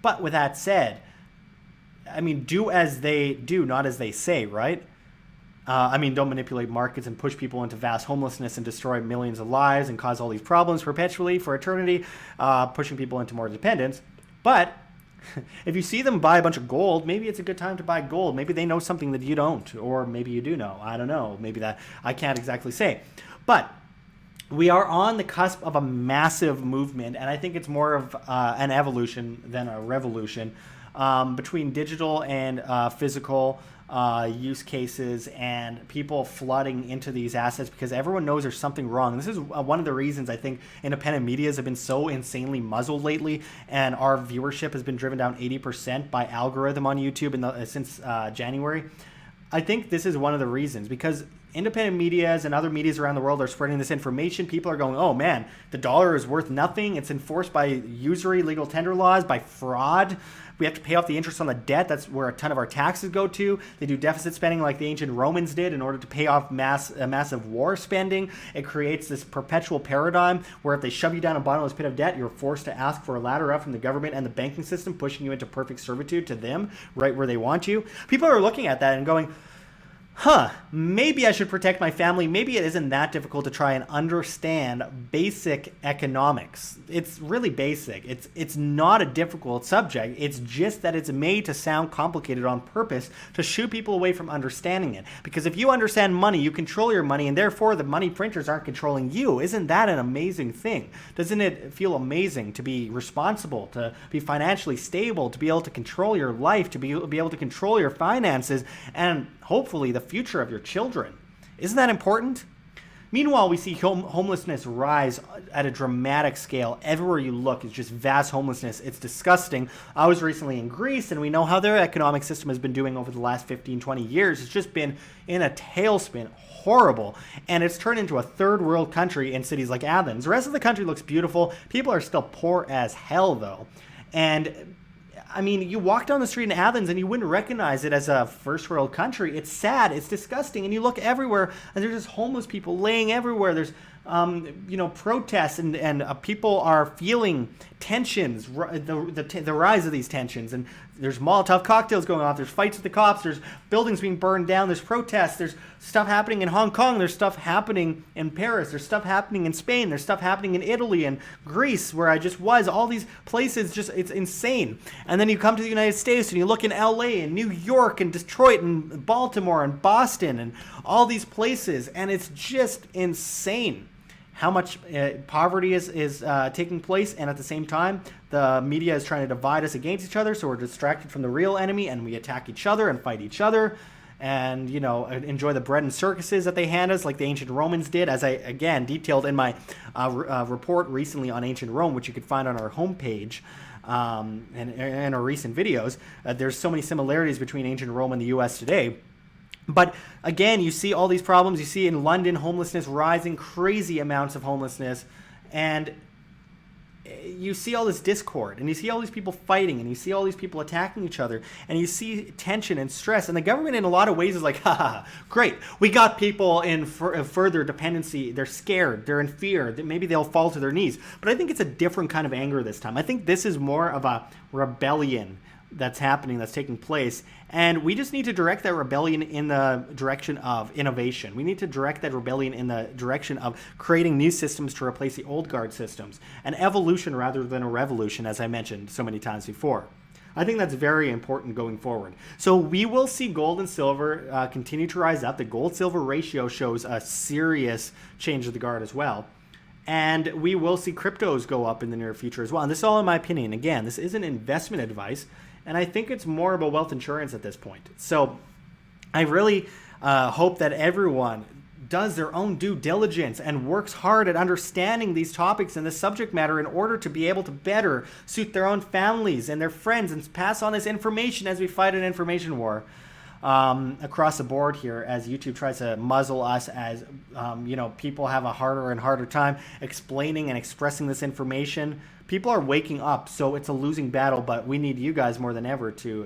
But with that said, I mean, do as they do, not as they say, right? Don't manipulate markets and push people into vast homelessness and destroy millions of lives and cause all these problems perpetually for eternity, pushing people into more dependence. But if you see them buy a bunch of gold, maybe it's a good time to buy gold. Maybe they know something that you don't, or maybe you do know. I don't know. Maybe that I can't exactly say. But we are on the cusp of a massive movement, and I think it's more of an evolution than a revolution between digital and physical use cases, and people flooding into these assets because everyone knows there's something wrong. This is one of the reasons I think independent medias have been so insanely muzzled lately, and our viewership has been driven down 80% by algorithm on YouTube since January. I think this is one of the reasons, because independent medias and other medias around the world are spreading this information. People are going, oh man, the dollar is worth nothing. It's enforced by usury, legal tender laws, by fraud. We have to pay off the interest on the debt. That's where a ton of our taxes go to. They do deficit spending like the ancient Romans did in order to pay off massive war spending. It creates this perpetual paradigm where if they shove you down a bottomless pit of debt, you're forced to ask for a ladder up from the government and the banking system, pushing you into perfect servitude to them, right where they want you. People are looking at that and going, maybe I should protect my family. Maybe it isn't that difficult to try and understand basic economics. It's really basic. It's not a difficult subject. It's just that it's made to sound complicated on purpose to shoo people away from understanding it. Because if you understand money, you control your money, and therefore the money printers aren't controlling you. Isn't that an amazing thing? Doesn't it feel amazing to be responsible, to be financially stable, to be able to control your life, to be able to control your finances, and hopefully the future of your children? Isn't that important? Meanwhile, we see homelessness rise at a dramatic scale. Everywhere you look is just vast homelessness. It's disgusting. I was recently in Greece, and we know how their economic system has been doing over the last 15, 20 years. It's just been in a tailspin, horrible. And it's turned into a third world country in cities like Athens. The rest of the country looks beautiful. People are still poor as hell, though. And you walk down the street in Athens and you wouldn't recognize it as a first world country. It's sad. It's disgusting. And you look everywhere and there's just homeless people laying everywhere. There's, protests and people are feeling tensions, the rise of these tensions, and there's Molotov cocktails going off. There's fights with the cops. There's buildings being burned down. There's protests. There's stuff happening in Hong Kong. There's stuff happening in Paris. There's stuff happening in Spain. There's stuff happening in Italy and Greece, where I just was. All these places, just it's insane. And then you come to the United States and you look in LA and New York and Detroit and Baltimore and Boston and all these places, and it's just insane how much poverty is taking place. And at the same time, the media is trying to divide us against each other, so we're distracted from the real enemy and we attack each other and fight each other and, you know, enjoy the bread and circuses that they hand us like the ancient Romans did, as I, again, detailed in my report recently on ancient Rome, which you could find on our homepage and in our recent videos. There's so many similarities between ancient Rome and the U.S. today. But again, you see all these problems. You see in London homelessness rising, crazy amounts of homelessness, and you see all this discord, and you see all these people fighting, and you see all these people attacking each other, and you see tension and stress. And the government in a lot of ways is like, ha, great, we got people in further dependency. They're scared, they're in fear, maybe they'll fall to their knees. But I think it's a different kind of anger this time. I think this is more of a rebellion that's happening, that's taking place, and we just need to direct that rebellion in the direction of innovation. We need to direct that rebellion in the direction of creating new systems to replace the old guard systems, an evolution rather than a revolution, as I mentioned so many times before. I think that's very important going forward. So we will see gold and silver continue to rise up. The gold-silver ratio shows a serious change of the guard as well. And we will see cryptos go up in the near future as well. And this is all in my opinion. Again, this isn't investment advice. And I think it's more about wealth insurance at this point. So I really hope that everyone does their own due diligence and works hard at understanding these topics and this subject matter in order to be able to better suit their own families and their friends and pass on this information as we fight an information war across the board here, as YouTube tries to muzzle us, as you know, people have a harder and harder time explaining and expressing this information. People are waking up, so it's a losing battle, but we need you guys more than ever to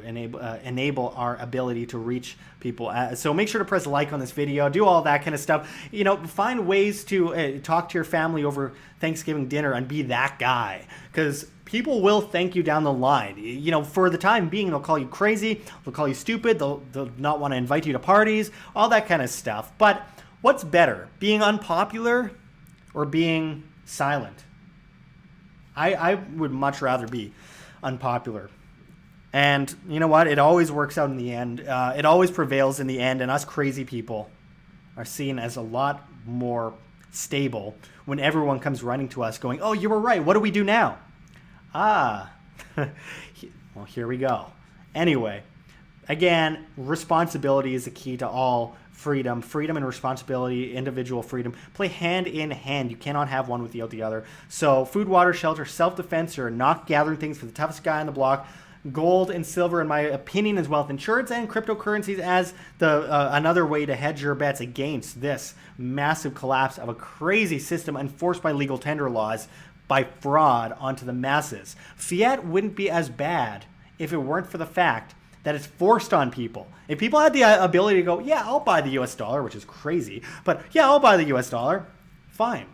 enable our ability to reach people. So make sure to press like on this video, do all that kind of stuff. You know, find ways to talk to your family over Thanksgiving dinner and be that guy, because people will thank you down the line. You know, for the time being, they'll call you crazy, they'll call you stupid, they'll not want to invite you to parties, all that kind of stuff. But what's better, being unpopular or being silent? I would much rather be unpopular. And you know what? It always works out in the end. It always prevails in the end, and us crazy people are seen as a lot more stable when everyone comes running to us going, oh, you were right. What do we do now? Well, here we go. Anyway, again, responsibility is the key to all freedom. Freedom and responsibility, individual freedom, play hand in hand. You cannot have one without the other. So food, water, shelter, self-defense, you're not gathering things for the toughest guy on the block. Gold and silver, in my opinion, is wealth insurance, and cryptocurrencies as the another way to hedge your bets against this massive collapse of a crazy system enforced by legal tender laws by fraud onto the masses. Fiat wouldn't be as bad if it weren't for the fact that it's forced on people. If people had the ability to go, yeah, I'll buy the US dollar, which is crazy, but yeah, I'll buy the US dollar, fine.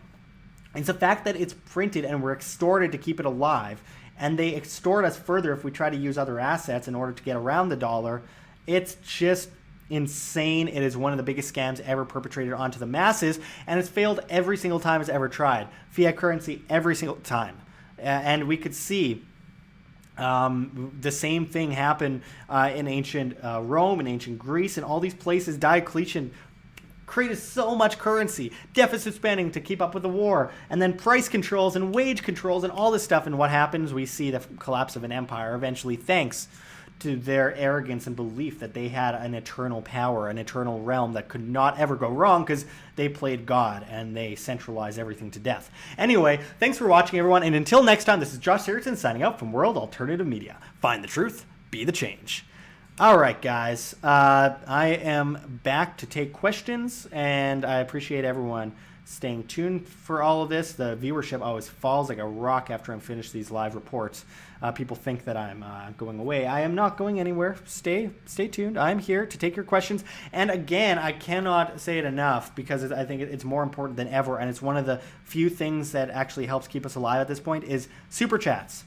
It's the fact that it's printed and we're extorted to keep it alive, and they extort us further if we try to use other assets in order to get around the dollar. It's just insane. It is one of the biggest scams ever perpetrated onto the masses, and it's failed every single time it's ever tried. Fiat currency every single time. And we could see the same thing happen in ancient Rome and ancient Greece and all these places. Diocletian created so much currency, deficit spending to keep up with the war, and then price controls and wage controls and all this stuff. And what happens? We see the collapse of an empire eventually, thanks to their arrogance and belief that they had an eternal power, an eternal realm that could not ever go wrong, because they played God and they centralized everything to death. Anyway, thanks for watching, everyone, and until next time, this is Josh Sigurdson signing out from World Alternative Media. Find the truth, be the change. All right, guys, I am back to take questions, and I appreciate everyone staying tuned for all of this. The viewership always falls like a rock after I'm finished these live reports. People think that I'm going away. I am not going anywhere. Stay tuned. I'm here to take your questions. And again, I cannot say it enough, because I think it's more important than ever, and it's one of the few things that actually helps keep us alive at this point, is super chats.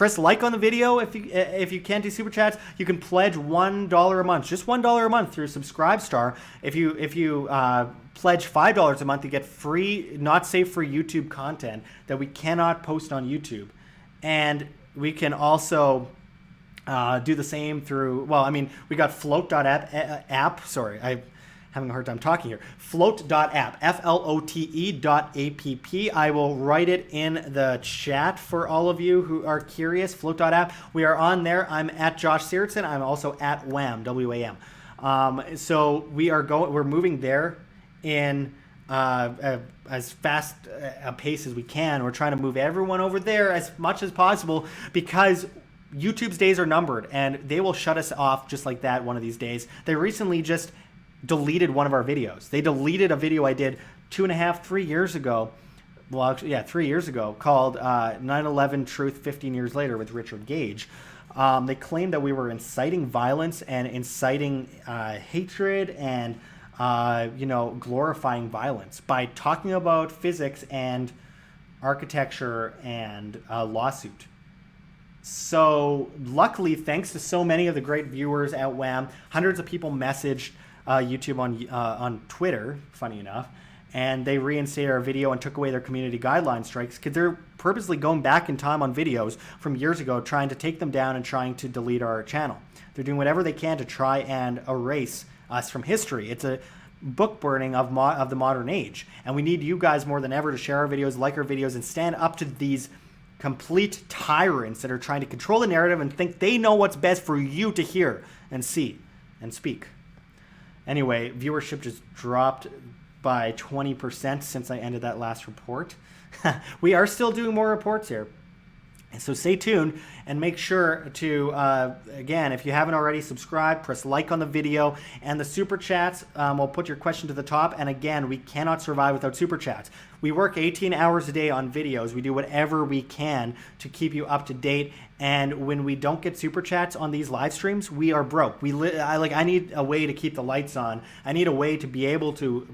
Press like on the video if you can't do super chats. You can pledge $1 a month, just $1 a month through Subscribestar. If you pledge $5 a month, you get free, not safe for YouTube content that we cannot post on YouTube, and we can also do the same through. Well, I mean, we got float.app. Sorry, I'm having a hard time talking here. Float.app, flote.app. I will write it in the chat for all of you who are curious. Float.app. We are on there. I'm at Josh Sigurdson. I'm also at WAM, WAM. So we're moving there in as fast a pace as we can. We're trying to move everyone over there as much as possible because YouTube's days are numbered and they will shut us off just like that one of these days. They recently just deleted one of our videos. They deleted a video I did 3 years ago. Well, actually, yeah, 3 years ago, called 9/11 Truth 15 Years Later with Richard Gage. They claimed that we were inciting violence and inciting hatred and glorifying violence by talking about physics and architecture and a lawsuit. So luckily, thanks to so many of the great viewers at WAM, hundreds of people messaged YouTube on Twitter, funny enough, and they reinstated our video and took away their community guideline strikes because they're purposely going back in time on videos from years ago, trying to take them down and trying to delete our channel. They're doing whatever they can to try and erase us from history. It's a book burning of the modern age, and we need you guys more than ever to share our videos, like our videos, and stand up to these complete tyrants that are trying to control the narrative and think they know what's best for you to hear and see and speak. Anyway, viewership just dropped by 20% since I ended that last report. We are still doing more reports here. So stay tuned and make sure to, again, if you haven't already, subscribe, press like on the video, and the super chats, we'll put your question to the top. And again, we cannot survive without super chats. We work 18 hours a day on videos. We do whatever we can to keep you up to date. And when we don't get super chats on these live streams, we are broke. I need a way to keep the lights on. I need a way to be able to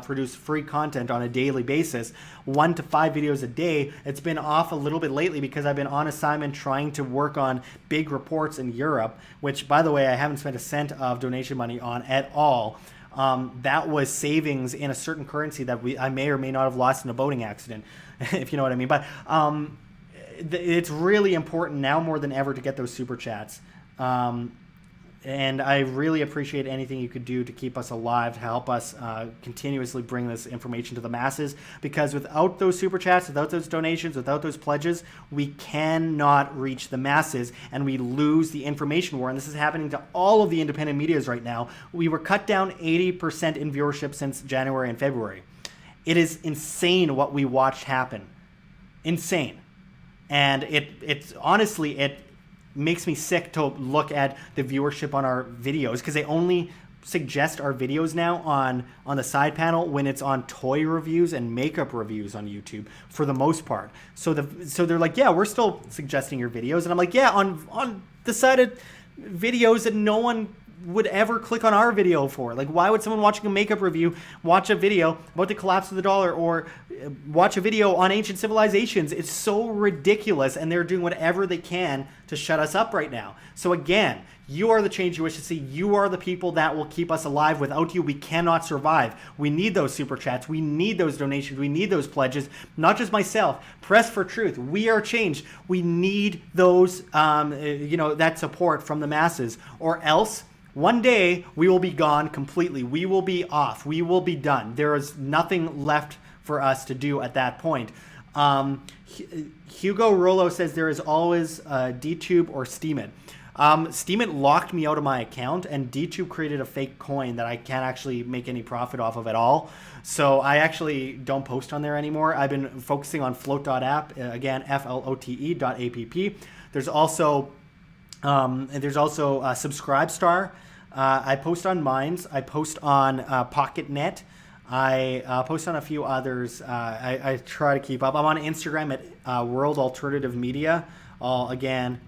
produce free content on a daily basis, 1 to 5 videos a day. It's been off a little bit lately because I've been on assignment trying to work on big reports in Europe, which, by the way, I haven't spent a cent of donation money on at all. That was savings in a certain currency that I may or may not have lost in a boating accident, if you know what I mean. But it's really important now more than ever to get those super chats. And I really appreciate anything you could do to keep us alive, to help us continuously bring this information to the masses. Because without those super chats, without those donations, without those pledges, we cannot reach the masses and we lose the information war. And this is happening to all of the independent medias right now. We were cut down 80% in viewership since January and February. It is insane what we watched happen. Insane. And it's honestly, it makes me sick to look at the viewership on our videos because they only suggest our videos now on the side panel when it's on toy reviews and makeup reviews on YouTube for the most part. So they're like, yeah, we're still suggesting your videos, and I'm like, yeah, on the side of videos that no one would ever click on our video for. Like, why would someone watching a makeup review watch a video about the collapse of the dollar or watch a video on ancient civilizations? It's so ridiculous, and they're doing whatever they can to shut us up right now. So again, you are the change you wish to see. You are the people that will keep us alive. Without you, we cannot survive. We need those super chats. We need those donations. We need those pledges. Not just myself. Press for Truth. We are change. We need those, that support from the masses, or else one day we will be gone completely. We will be off. We will be done. There is nothing left for us to do at that point. Hugo Rollo says there is always DTube or STEEMIT. STEEMIT locked me out of my account, and DTube created a fake coin that I can't actually make any profit off of at all. So I actually don't post on there anymore. I've been focusing on float.app, again, flote.app. There's also Subscribestar. I post on Minds. I post on PocketNet. I post on a few others. I try to keep up. I'm on Instagram at World Alternative Media. I'll again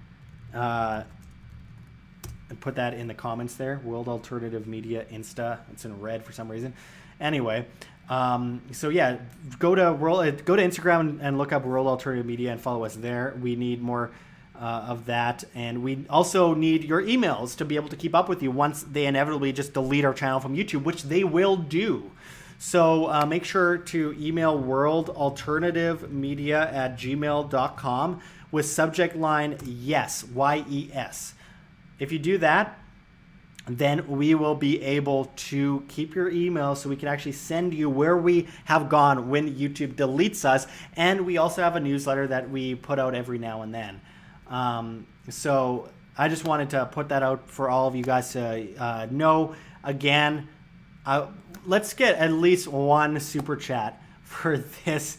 put that in the comments there. World Alternative Media Insta. It's in red for some reason. Anyway, so yeah, go to Instagram and look up World Alternative Media and follow us there. We need more of that. And we also need your emails to be able to keep up with you once they inevitably just delete our channel from YouTube, which they will do. So make sure to email worldalternativemedia@gmail.com with subject line yes, YES. If you do that, then we will be able to keep your email so we can actually send you where we have gone when YouTube deletes us. And we also have a newsletter that we put out every now and then. So I just wanted to put that out for all of you guys to know. Again, let's get at least one super chat for this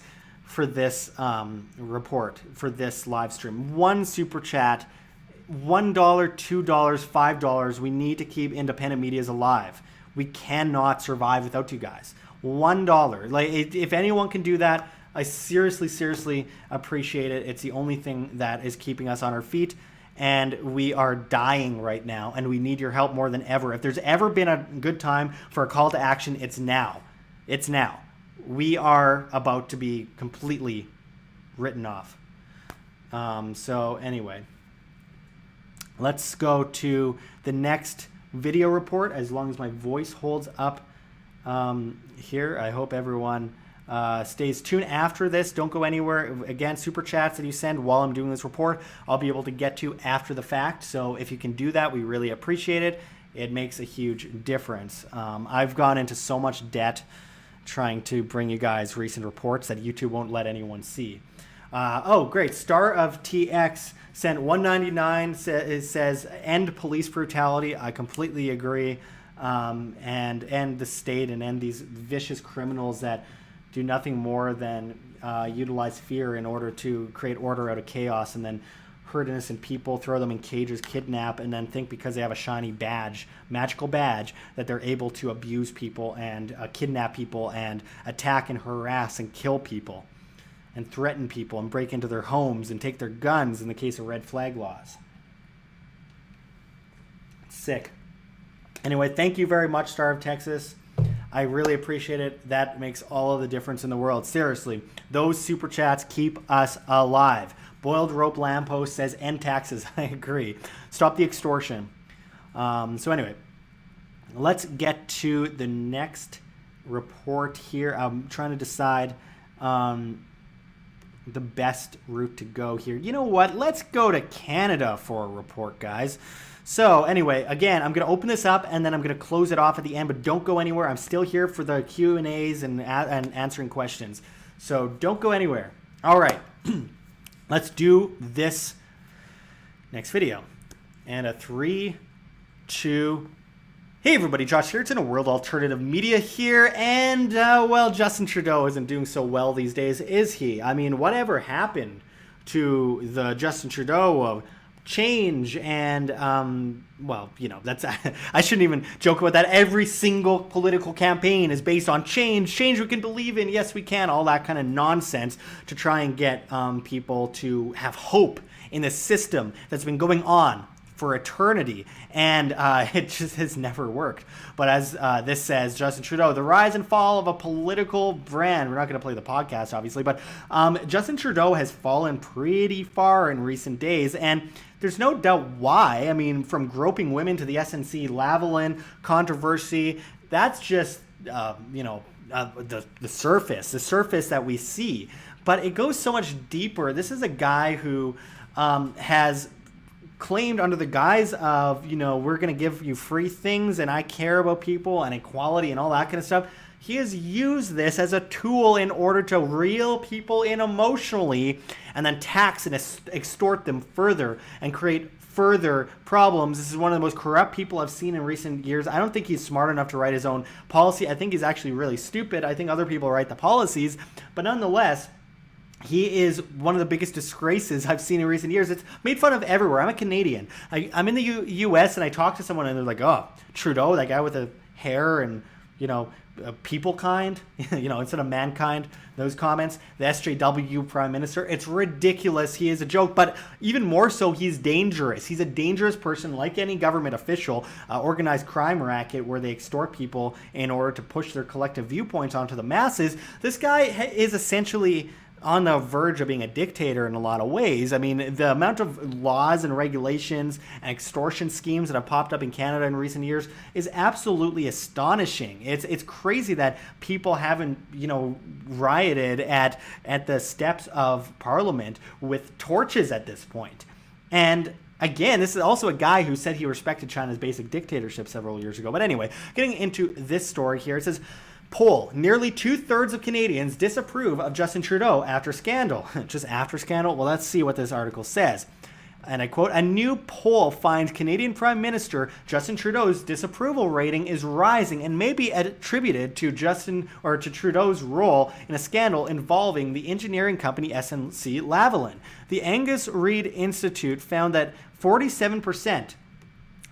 report, for this live stream. One super chat, $1, $2, $5. We need to keep independent medias alive. We cannot survive without you guys. $1. Like, if anyone can do that, I seriously appreciate it. It's the only thing that is keeping us on our feet, and we are dying right now, and we need your help more than ever. If there's ever been a good time for a call to action, it's now. It's now. We are about to be completely written off. So anyway, let's go to the next video report, as long as my voice holds up here. I hope everyone stays tuned after this. Don't go anywhere. Again, super chats that you send while I'm doing this report, I'll be able to get to after the fact. So if you can do that, we really appreciate it. It makes a huge difference. I've gone into so much debt trying to bring you guys recent reports that YouTube won't let anyone see. Oh, great. Star of TX sent $1.99. Says end police brutality. I completely agree. And end the state and end these vicious criminals that do nothing more than utilize fear in order to create order out of chaos, and then hurt innocent people, throw them in cages, kidnap, and then think because they have a shiny badge, magical badge, that they're able to abuse people and kidnap people and attack and harass and kill people and threaten people and break into their homes and take their guns in the case of red flag laws. Sick. Anyway, thank you very much, Star of Texas. I really appreciate it. That makes all of the difference in the world. Seriously, those super chats keep us alive. Boiled Rope Lamppost says end taxes. I agree. Stop the extortion. So anyway, let's get to the next report here. I'm trying to decide the best route to go here. You know what? Let's go to Canada for a report, guys. So anyway, again, I'm going to open this up and then I'm going to close it off at the end, but don't go anywhere. I'm still here for the Q&As and answering questions. So don't go anywhere. All right, let's do this next video. And a 3, 2, hey everybody, Josh Sigurdson, a World Alternative Media here. And well, Justin Trudeau isn't doing so well these days, is he? I mean, whatever happened to the Justin Trudeau of change and well, you know, that's I shouldn't even joke about that. Every single political campaign is based on change we can believe in, yes we can, all that kind of nonsense to try and get people to have hope in a system that's been going on for eternity, and it just has never worked. But as this says, Justin Trudeau, the rise and fall of a political brand. We're not going to play the podcast, obviously, but Justin Trudeau has fallen pretty far in recent days, and there's no doubt why. I mean, from groping women to the SNC Lavalin controversy, that's just, you know, the surface that we see. But it goes so much deeper. This is a guy who has claimed under the guise of, you know, we're going to give you free things and I care about people and equality and all that kind of stuff. He has used this as a tool in order to reel people in emotionally and then tax and extort them further and create further problems. This is one of the most corrupt people I've seen in recent years. I don't think he's smart enough to write his own policy. I think he's actually really stupid. I think other people write the policies, but nonetheless, he is one of the biggest disgraces I've seen in recent years. It's made fun of everywhere. I'm a Canadian. I'm in the U.S. and I talk to someone and they're like, oh, Trudeau, that guy with the hair and, you know, people kind, you know, instead of mankind, those comments, the SJW prime minister, it's ridiculous. He is a joke, but even more so, he's dangerous. He's a dangerous person, like any government official, organized crime racket where they extort people in order to push their collective viewpoints onto the masses. This guy is essentially on the verge of being a dictator in a lot of ways. I mean, the amount of laws and regulations and extortion schemes that have popped up in Canada in recent years is absolutely astonishing. It's crazy that people haven't, rioted at the steps of Parliament with torches at this point. And again, this is also a guy who said he respected China's basic dictatorship several years ago. But anyway, getting into this story here, it says, poll, nearly 2/3 of Canadians disapprove of Justin Trudeau after scandal. Just after scandal? Well, let's see what this article says. And I quote, a new poll finds Canadian Prime Minister Justin Trudeau's disapproval rating is rising and may be attributed to Trudeau's role in a scandal involving the engineering company SNC-Lavalin. The Angus Reid Institute found that 47%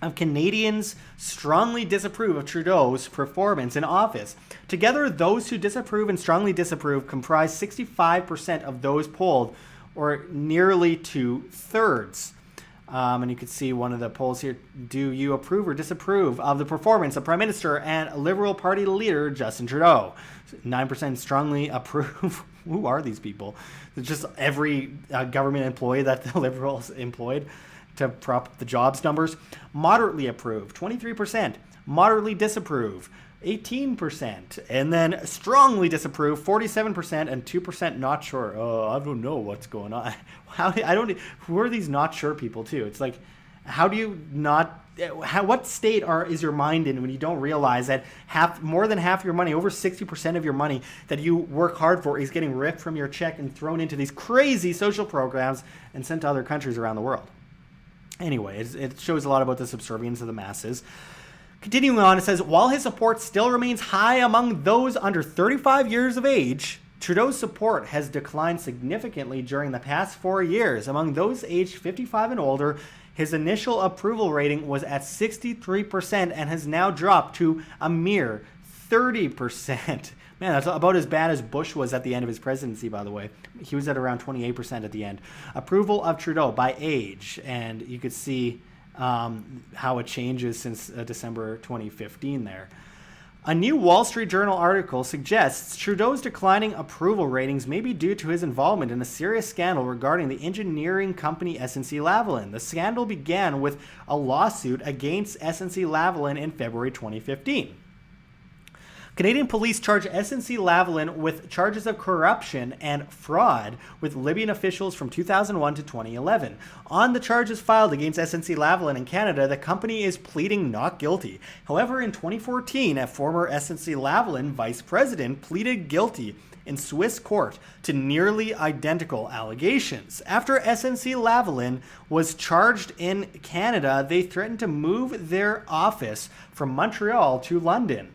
of Canadians strongly disapprove of Trudeau's performance in office. Together, those who disapprove and strongly disapprove comprise 65% of those polled, or nearly 2/3. And you can see one of the polls here. Do you approve or disapprove of the performance of Prime Minister and Liberal Party leader Justin Trudeau? 9% strongly approve. Who are these people? It's just every government employee that the Liberals employed to prop up the jobs numbers. Moderately approve, 23%. Moderately disapprove, 18%. And then strongly disapprove, 47%, and 2% not sure. Oh, I don't know what's going on. Who are these not sure people too? It's like, how do you not, what state is your mind in when you don't realize that more than half your money, over 60% of your money that you work hard for is getting ripped from your check and thrown into these crazy social programs and sent to other countries around the world? Anyway, it shows a lot about the subservience of the masses. Continuing on, it says, while his support still remains high among those under 35 years of age, Trudeau's support has declined significantly during the past 4 years. Among those aged 55 and older, his initial approval rating was at 63% and has now dropped to a mere 30%. Man, that's about as bad as Bush was at the end of his presidency, by the way. He was at around 28% at the end. Approval of Trudeau by age, and you could see how it changes since December 2015 there. A new Wall Street Journal article suggests Trudeau's declining approval ratings may be due to his involvement in a serious scandal regarding the engineering company SNC-Lavalin. The scandal began with a lawsuit against SNC-Lavalin in February 2015. Canadian police charge SNC-Lavalin with charges of corruption and fraud with Libyan officials from 2001 to 2011. On the charges filed against SNC-Lavalin in Canada, the company is pleading not guilty. However, in 2014, a former SNC-Lavalin vice president pleaded guilty in Swiss court to nearly identical allegations. After SNC-Lavalin was charged in Canada, they threatened to move their office from Montreal to London.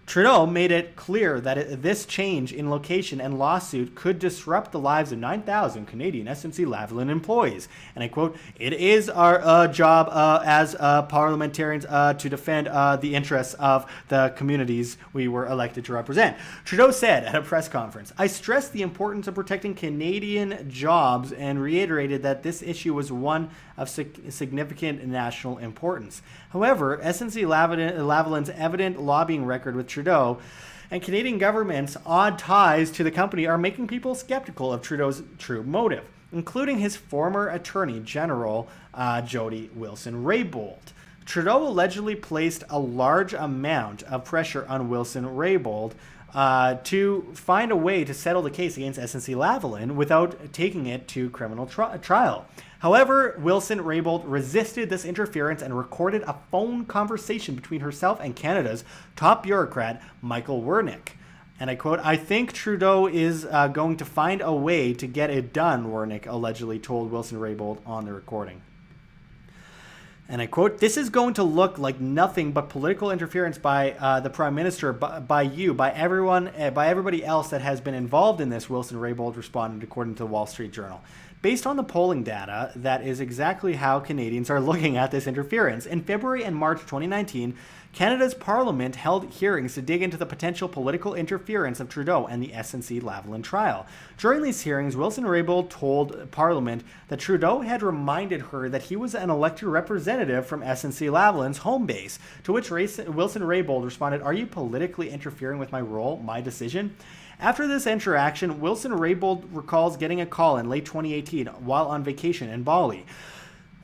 Trudeau made it clear that this change in location and lawsuit could disrupt the lives of 9,000 Canadian SNC-Lavalin employees. And I quote, it is our job as parliamentarians to defend the interests of the communities we were elected to represent. Trudeau said at a press conference, I stressed the importance of protecting Canadian jobs and reiterated that this issue was one of significant national importance. However, SNC-Lavalin's evident lobbying record with Trudeau and Canadian government's odd ties to the company are making people skeptical of Trudeau's true motive, including his former Attorney General, Jody Wilson-Raybould. Trudeau allegedly placed a large amount of pressure on Wilson-Raybould to find a way to settle the case against SNC-Lavalin without taking it to criminal trial. However, Wilson-Raybould resisted this interference and recorded a phone conversation between herself and Canada's top bureaucrat, Michael Wernick. And I quote, I think Trudeau is going to find a way to get it done, Wernick allegedly told Wilson-Raybould on the recording. And I quote, this is going to look like nothing but political interference by the Prime Minister, by you, by everyone, by everybody else that has been involved in this, Wilson-Raybould responded, according to the Wall Street Journal. Based on the polling data, that is exactly how Canadians are looking at this interference. In February and March 2019, Canada's Parliament held hearings to dig into the potential political interference of Trudeau and the SNC-Lavalin trial. During these hearings, Wilson-Raybould told Parliament that Trudeau had reminded her that he was an elected representative from SNC-Lavalin's home base, to which Wilson-Raybould responded, are you politically interfering with my role, my decision? After this interaction, Wilson-Raybould recalls getting a call in late 2018 while on vacation in Bali,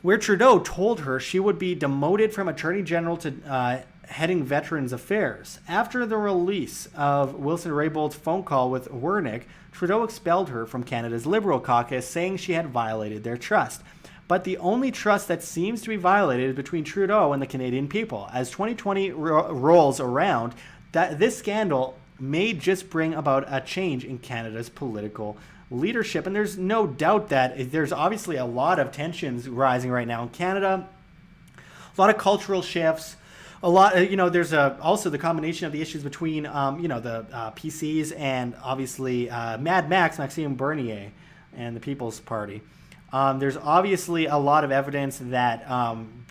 where Trudeau told her she would be demoted from Attorney General to heading Veterans Affairs. After the release of Wilson-Raybould's phone call with Wernick, Trudeau expelled her from Canada's Liberal caucus, saying she had violated their trust. But the only trust that seems to be violated is between Trudeau and the Canadian people. As 2020 rolls around, this scandal may just bring about a change in Canada's political leadership. And there's no doubt that there's obviously a lot of tensions rising right now in Canada, a lot of cultural shifts, a lot, there's also the combination of the issues between, the PCs and obviously Mad Max, Maxime Bernier, and the People's Party. There's obviously a lot of evidence that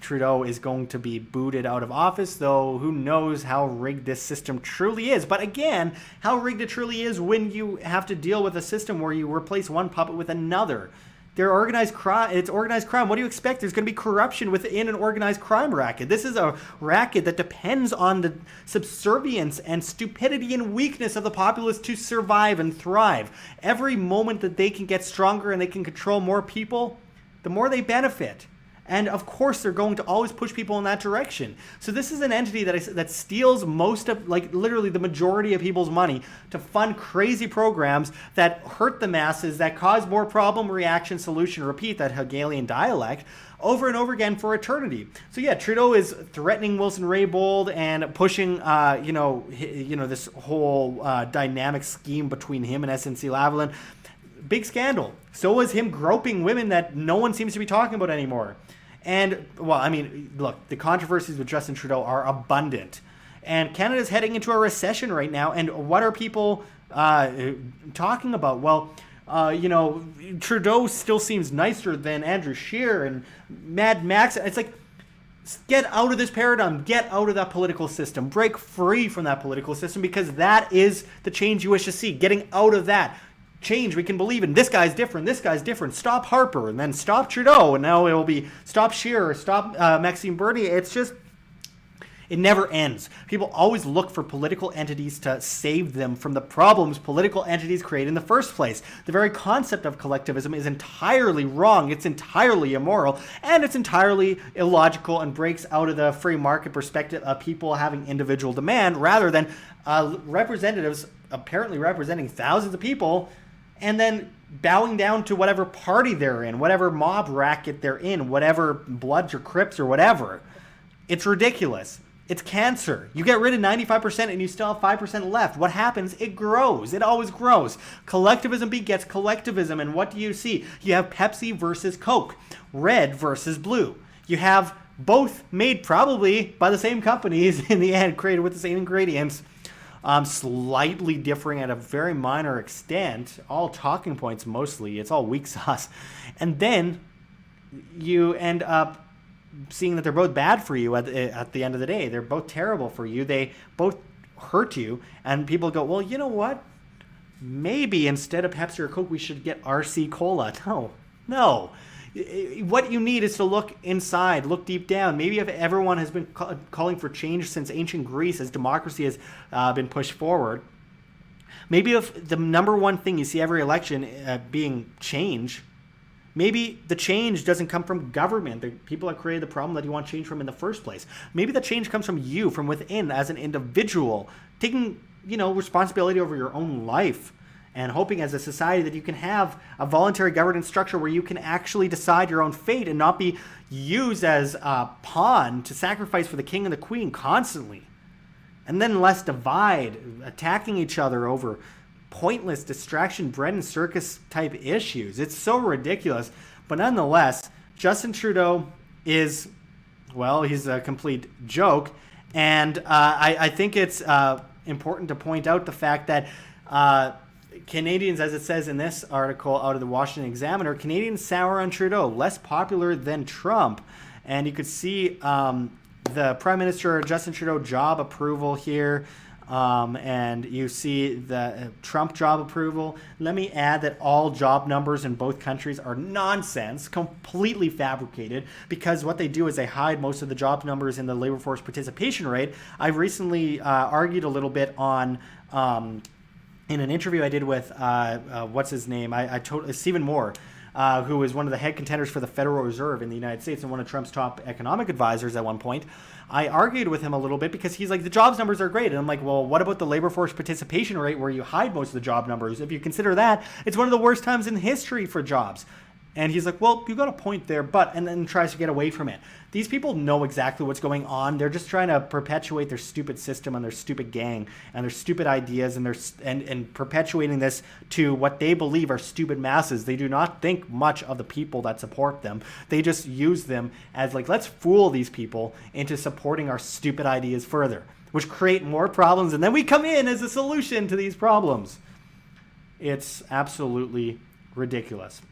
Trudeau is going to be booted out of office, though who knows how rigged this system truly is. But again, how rigged it truly is when you have to deal with a system where you replace one puppet with another. They're organized crime. It's organized crime. What do you expect? There's going to be corruption within an organized crime racket. This is a racket that depends on the subservience and stupidity and weakness of the populace to survive and thrive. Every moment that they can get stronger and they can control more people, the more they benefit. And of course, they're going to always push people in that direction. So this is an entity that steals most of, literally the majority of people's money to fund crazy programs that hurt the masses, that cause more problem, reaction, solution, repeat, that Hegelian dialect, over and over again for eternity. So yeah, Trudeau is threatening Wilson-Raybould and pushing, this whole dynamic scheme between him and SNC-Lavalin. Big scandal. So is him groping women that no one seems to be talking about anymore. And, look, the controversies with Justin Trudeau are abundant. And Canada's heading into a recession right now. And what are people talking about? Well, Trudeau still seems nicer than Andrew Scheer and Mad Max. It's like, get out of this paradigm. Get out of that political system. Break free from that political system, because that is the change you wish to see. Getting out of that. Change we can believe in. This guy's different. This guy's different. Stop Harper, and then stop Trudeau, and now it will be stop Scheer, stop Maxime Bernier. It's just, it never ends. People always look for political entities to save them from the problems political entities create in the first place. The very concept of collectivism is entirely wrong. It's entirely immoral, and it's entirely illogical, and breaks out of the free market perspective of people having individual demand rather than representatives apparently representing thousands of people, and then bowing down to whatever party they're in, whatever mob racket they're in, whatever Bloods or Crips or whatever. It's ridiculous. It's cancer. You get rid of 95% and you still have 5% left. What happens? It grows. It always grows. Collectivism begets collectivism. And what do you see? You have Pepsi versus Coke, red versus blue. You have both made probably by the same companies in the end, created with the same ingredients. Slightly differing at a very minor extent, all talking points mostly, it's all weak sauce. And then you end up seeing that they're both bad for you at the end of the day. They're both terrible for you. They both hurt you. And people go, well, you know what? Maybe instead of Pepsi or Coke, we should get RC Cola. No. What you need is to look inside, look deep down. Maybe if everyone has been calling for change since ancient Greece, as democracy has been pushed forward, maybe if the number one thing you see every election being change, maybe the change doesn't come from government, the people that created the problem that you want change from in the first place. Maybe the change comes from you, from within, as an individual, taking responsibility over your own life. And hoping as a society that you can have a voluntary governance structure where you can actually decide your own fate and not be used as a pawn to sacrifice for the king and the queen constantly. And then less divide, attacking each other over pointless distraction, bread and circus type issues. It's so ridiculous. But nonetheless, Justin Trudeau is, he's a complete joke. And I think it's important to point out the fact that Canadians, as it says in this article out of the Washington Examiner, Canadians sour on Trudeau, less popular than Trump. And you could see the Prime Minister Justin Trudeau job approval here. And you see the Trump job approval. Let me add that all job numbers in both countries are nonsense, completely fabricated, because what they do is they hide most of the job numbers in the labor force participation rate. I recently argued a little bit on in an interview I did with what's his name? I told Stephen Moore, who was one of the head contenders for the Federal Reserve in the United States and one of Trump's top economic advisors at one point. I argued with him a little bit because he's like, the jobs numbers are great. And I'm like, well, what about the labor force participation rate where you hide most of the job numbers? If you consider that, it's one of the worst times in history for jobs. And he's like, well, you got a point there, but, and then tries to get away from it. These people know exactly what's going on. They're just trying to perpetuate their stupid system and their stupid gang and their stupid ideas and perpetuating this to what they believe are stupid masses. They do not think much of the people that support them. They just use them as like, let's fool these people into supporting our stupid ideas further, which create more problems. And then we come in as a solution to these problems. It's absolutely ridiculous.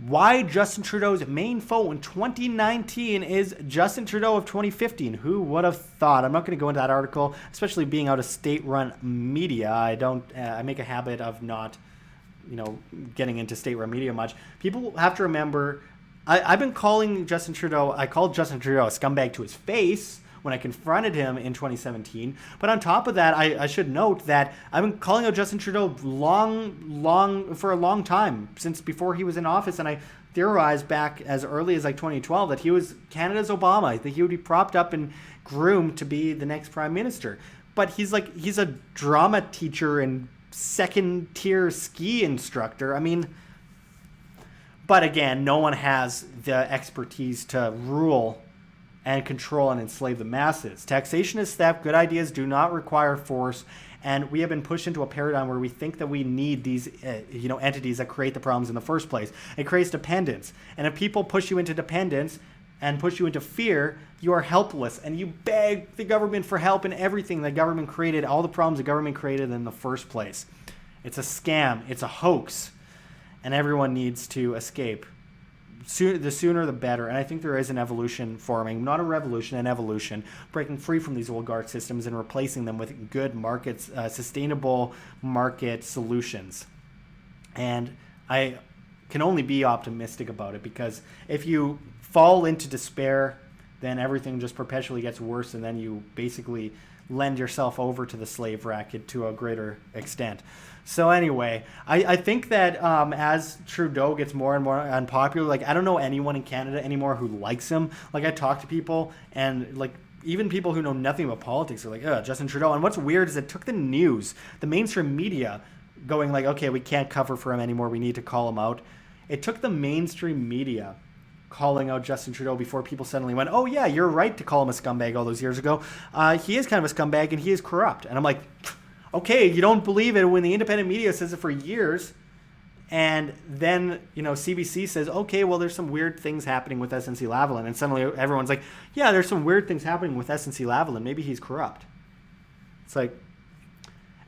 Why Justin Trudeau's main foe in 2019 is Justin Trudeau of 2015. Who would have thought? I'm not going to go into that article, especially being out of state-run media. I make a habit of not, getting into state-run media much. People have to remember, I've been calling Justin Trudeau, I called Justin Trudeau a scumbag to his face when I confronted him in 2017. But on top of that, I should note that I've been calling out Justin Trudeau for a long time, since before he was in office. And I theorized back as early as like 2012 that he was Canada's Obama, that he would be propped up and groomed to be the next prime minister. But he's a drama teacher and second tier ski instructor. I mean, but again, no one has the expertise to rule and control and enslave the masses. Taxation is theft. Good ideas do not require force. And we have been pushed into a paradigm where we think that we need these entities that create the problems in the first place. It creates dependence. And if people push you into dependence and push you into fear, you are helpless. And you beg the government for help in everything the government created, all the problems the government created in the first place. It's a scam. It's a hoax. And everyone needs to escape. The sooner the better. And I think there is an evolution forming, not a revolution, an evolution, breaking free from these oligarch systems and replacing them with good markets, sustainable market solutions. And I can only be optimistic about it, because if you fall into despair, then everything just perpetually gets worse, and then you basically lend yourself over to the slave racket to a greater extent. So anyway, I think that as Trudeau gets more and more unpopular, like, I don't know anyone in Canada anymore who likes him. Like, I talk to people, and like even people who know nothing about politics are like, ugh, Justin Trudeau. And what's weird is it took the news, the mainstream media, going like, okay, we can't cover for him anymore, we need to call him out. It took the mainstream media calling out Justin Trudeau before people suddenly went, oh yeah, you're right to call him a scumbag all those years ago. He is kind of a scumbag and he is corrupt. And I'm like, okay, you don't believe it when the independent media says it for years, and then CBC says, okay, well, there's some weird things happening with SNC-Lavalin, and suddenly everyone's like, yeah, there's some weird things happening with SNC-Lavalin, maybe he's corrupt. It's like,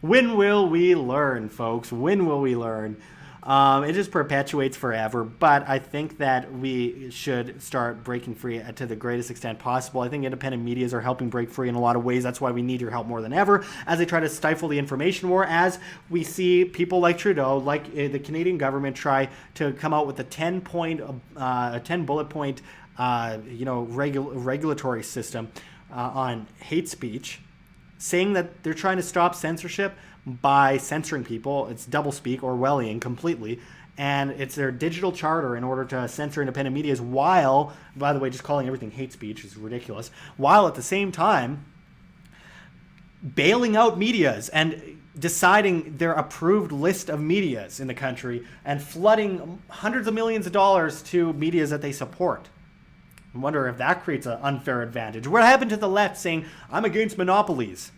when will we learn, folks? When will we learn? It just perpetuates forever, but I think that we should start breaking free to the greatest extent possible. I think independent medias are helping break free in a lot of ways. That's why we need your help more than ever as they try to stifle the information war, as we see people like Trudeau, like the Canadian government, try to come out with a 10 bullet point regulatory system on hate speech, saying that they're trying to stop censorship by censoring people. It's doublespeak, Orwellian completely, and it's their digital charter in order to censor independent media, while, by the way, just calling everything hate speech is ridiculous, while at the same time bailing out medias and deciding their approved list of medias in the country and flooding hundreds of millions of dollars to medias that they support. I wonder if that creates an unfair advantage. What happened to the left saying, I'm against monopolies?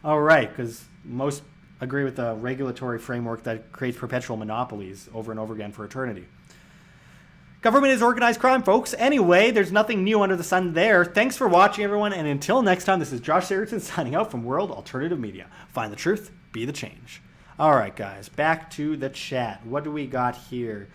All right, because most agree with the regulatory framework that creates perpetual monopolies over and over again for eternity. Government is organized crime, folks. Anyway, there's nothing new under the sun there. Thanks for watching, everyone, and until next time, this is Josh Sigurdson signing out from World Alternative Media. Find the truth, be the change. All right, guys, back to the chat. What do we got here?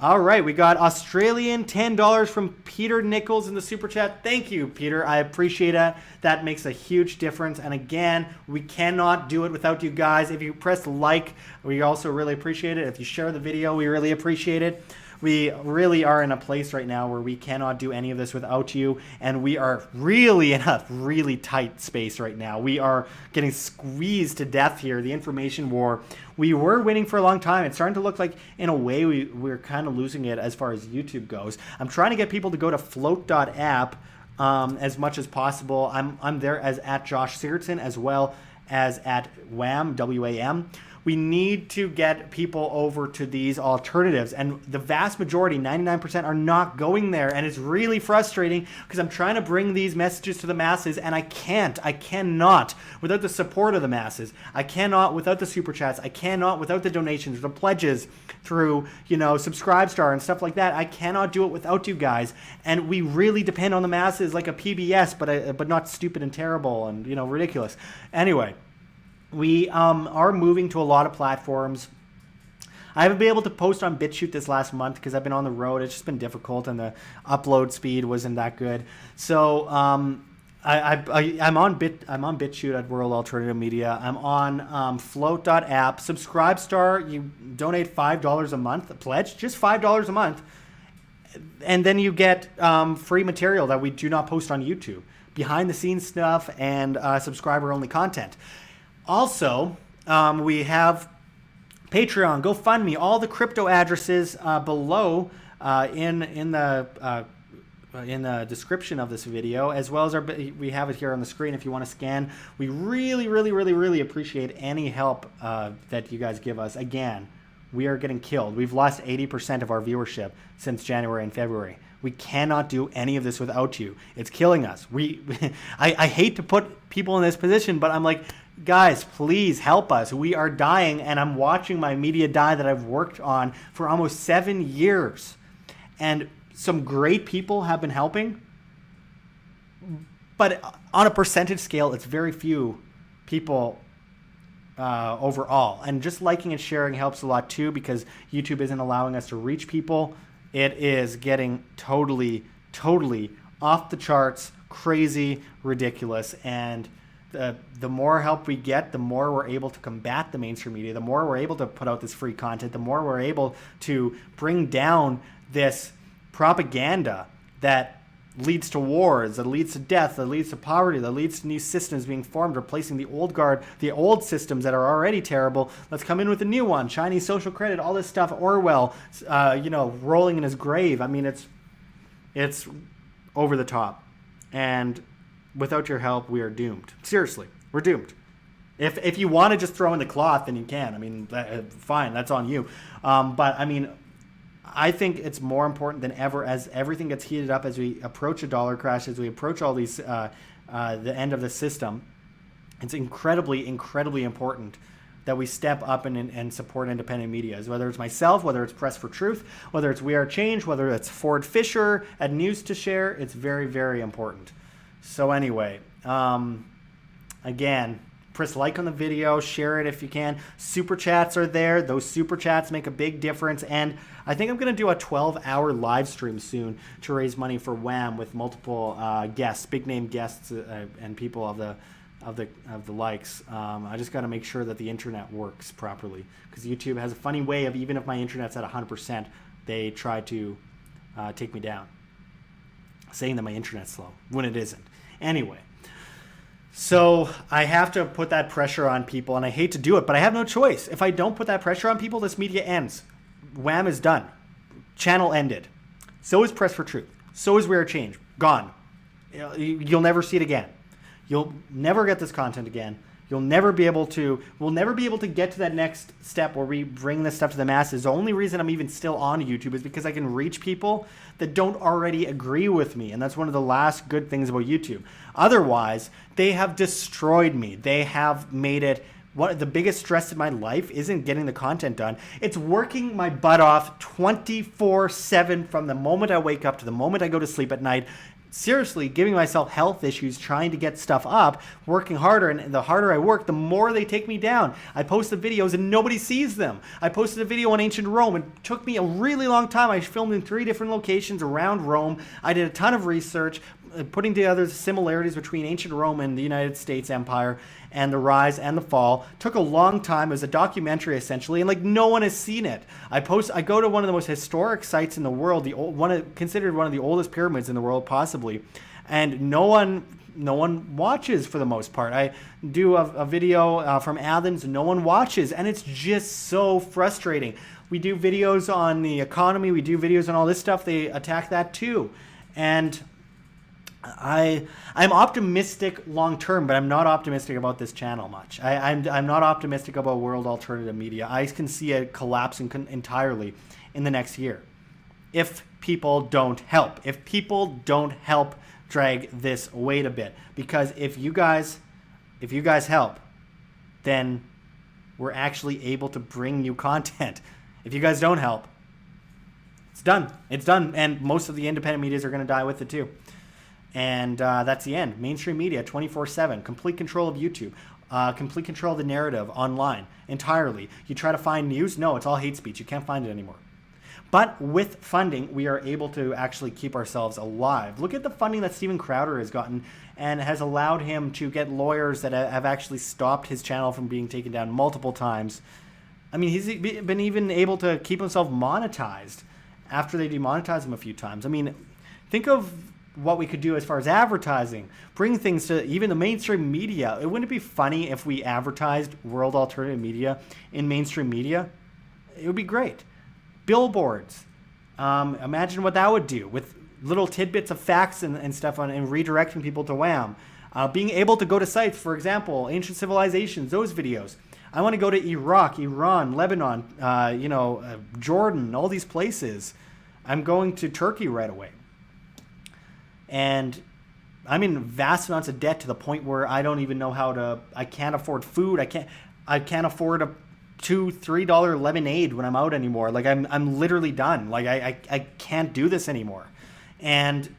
All right, we got Australian $10 from Peter Nichols in the super chat. Thank you, Peter. I appreciate it. That makes a huge difference. And again, we cannot do it without you guys. If you press like, we also really appreciate it. If you share the video, we really appreciate it. We really are in a place right now where we cannot do any of this without you, and we are really in a really tight space right now. We are getting squeezed to death here. The information war, we were winning for a long time. It's starting to look like, in a way, we're kind of losing it as far as YouTube goes. I'm trying to get people to go to float.app as much as possible. I'm there as at Josh Sigurdson, as well as at WAM, W-A-M. We need to get people over to these alternatives, and the vast majority, 99%, are not going there, and it's really frustrating because I'm trying to bring these messages to the masses, and I cannot without the support of the masses. I cannot without the super chats. I cannot without the donations, the pledges through, Subscribestar and stuff like that. I cannot do it without you guys, and we really depend on the masses like a PBS, but not stupid and terrible and ridiculous. Anyway. We are moving to a lot of platforms. I haven't been able to post on BitChute this last month because I've been on the road. It's just been difficult, and the upload speed wasn't that good. So I'm on BitChute at World Alternative Media. I'm on Float.app. Subscribestar, you donate $5 a month, a pledge, just $5 a month, and then you get free material that we do not post on YouTube, behind the scenes stuff, and subscriber only content. Also, we have Patreon, GoFundMe, all the crypto addresses below in the description of this video, as well as we have it here on the screen if you want to scan. We really, really, really, really appreciate any help that you guys give us. Again, we are getting killed. We've lost 80% of our viewership since January and February. We cannot do any of this without you. It's killing us. I hate to put people in this position, but I'm like, guys, please help us. We are dying, and I'm watching my media die that I've worked on for almost 7 years. And some great people have been helping, but on a percentage scale, it's very few people overall. And just liking and sharing helps a lot too, because YouTube isn't allowing us to reach people. It is getting totally, totally off the charts, crazy, ridiculous, and the more help we get, the more we're able to combat the mainstream media, the more we're able to put out this free content, the more we're able to bring down this propaganda that leads to wars, that leads to death, that leads to poverty, that leads to new systems being formed, replacing the old guard, the old systems that are already terrible. Let's come in with a new one, Chinese social credit, all this stuff, Orwell, rolling in his grave. I mean, it's over the top. And without your help, we are doomed. Seriously, we're doomed. If you want to just throw in the cloth, then you can. I mean, fine, that's on you. But I mean, I think it's more important than ever as everything gets heated up, as we approach a dollar crash, as we approach all these the end of the system. It's incredibly, incredibly important that we step up and support independent media, whether it's myself, whether it's Press for Truth, whether it's We Are Change, whether it's Ford Fisher at News to Share. It's very, very important. So anyway, again, press like on the video, share it if you can. Super chats are there. Those super chats make a big difference. And I think I'm going to do a 12-hour live stream soon to raise money for WAM with multiple guests, big name guests, and people of the likes. I just got to make sure that the internet works properly, because YouTube has a funny way of, even if my internet's at 100%, they try to take me down, saying that my internet's slow when it isn't. Anyway, so I have to put that pressure on people, and I hate to do it, but I have no choice. If I don't put that pressure on people, this media ends. WAM is done. Channel ended. So is Press for Truth. So is We Are Change. Gone. You'll never see it again. You'll never get this content again. We'll never be able to get to that next step where we bring this stuff to the masses. The only reason I'm even still on YouTube is because I can reach people that don't already agree with me. And that's one of the last good things about YouTube. Otherwise, they have destroyed me. They have made it, the biggest stress in my life isn't getting the content done. It's working my butt off 24/7 from the moment I wake up to the moment I go to sleep at night. Seriously, giving myself health issues, trying to get stuff up, working harder, and the harder I work, the more they take me down. I post the videos and nobody sees them. I posted a video on ancient Rome. It took me a really long time. I filmed in 3 different locations around Rome. I did a ton of research. putting together the similarities between ancient Rome and the United States Empire and the rise and the fall. Took a long time. It was a documentary essentially, and like no one has seen it. I go to one of the most historic sites in the world, considered one of the oldest pyramids in the world possibly, and no one watches for the most part. I do a video from Athens, no one watches, and it's just so frustrating. We do videos on the economy, we do videos on all this stuff, they attack that too. And I'm optimistic long term, but I'm not optimistic about this channel much. I'm not optimistic about world alternative media. I can see it collapsing entirely in the next year if people don't help. If people don't help drag this weight a bit, because if you guys help, then we're actually able to bring new content. If you guys don't help, it's done. It's done, and most of the independent medias are going to die with it too. And that's the end. Mainstream media, 24/7, complete control of YouTube, complete control of the narrative online entirely. You try to find news, no, it's all hate speech. You can't find it anymore. But with funding, we are able to actually keep ourselves alive. Look at the funding that Steven Crowder has gotten and has allowed him to get lawyers that have actually stopped his channel from being taken down multiple times. I mean, he's been even able to keep himself monetized after they demonetized him a few times. I mean, think of what we could do as far as advertising, bring things to even the mainstream media. It wouldn't it be funny if we advertised world alternative media in mainstream media? It would be great. Billboards. Imagine what that would do with little tidbits of facts and stuff on, and redirecting people to WAM. Being able to go to sites, for example, ancient civilizations, those videos. I want to go to Iraq, Iran, Lebanon, Jordan, all these places. I'm going to Turkey right away. And I'm in vast amounts of debt to the point where I don't even know I can't afford food. I can't afford a $2-3 lemonade when I'm out anymore. Like I'm literally done. Like I can't do this anymore. And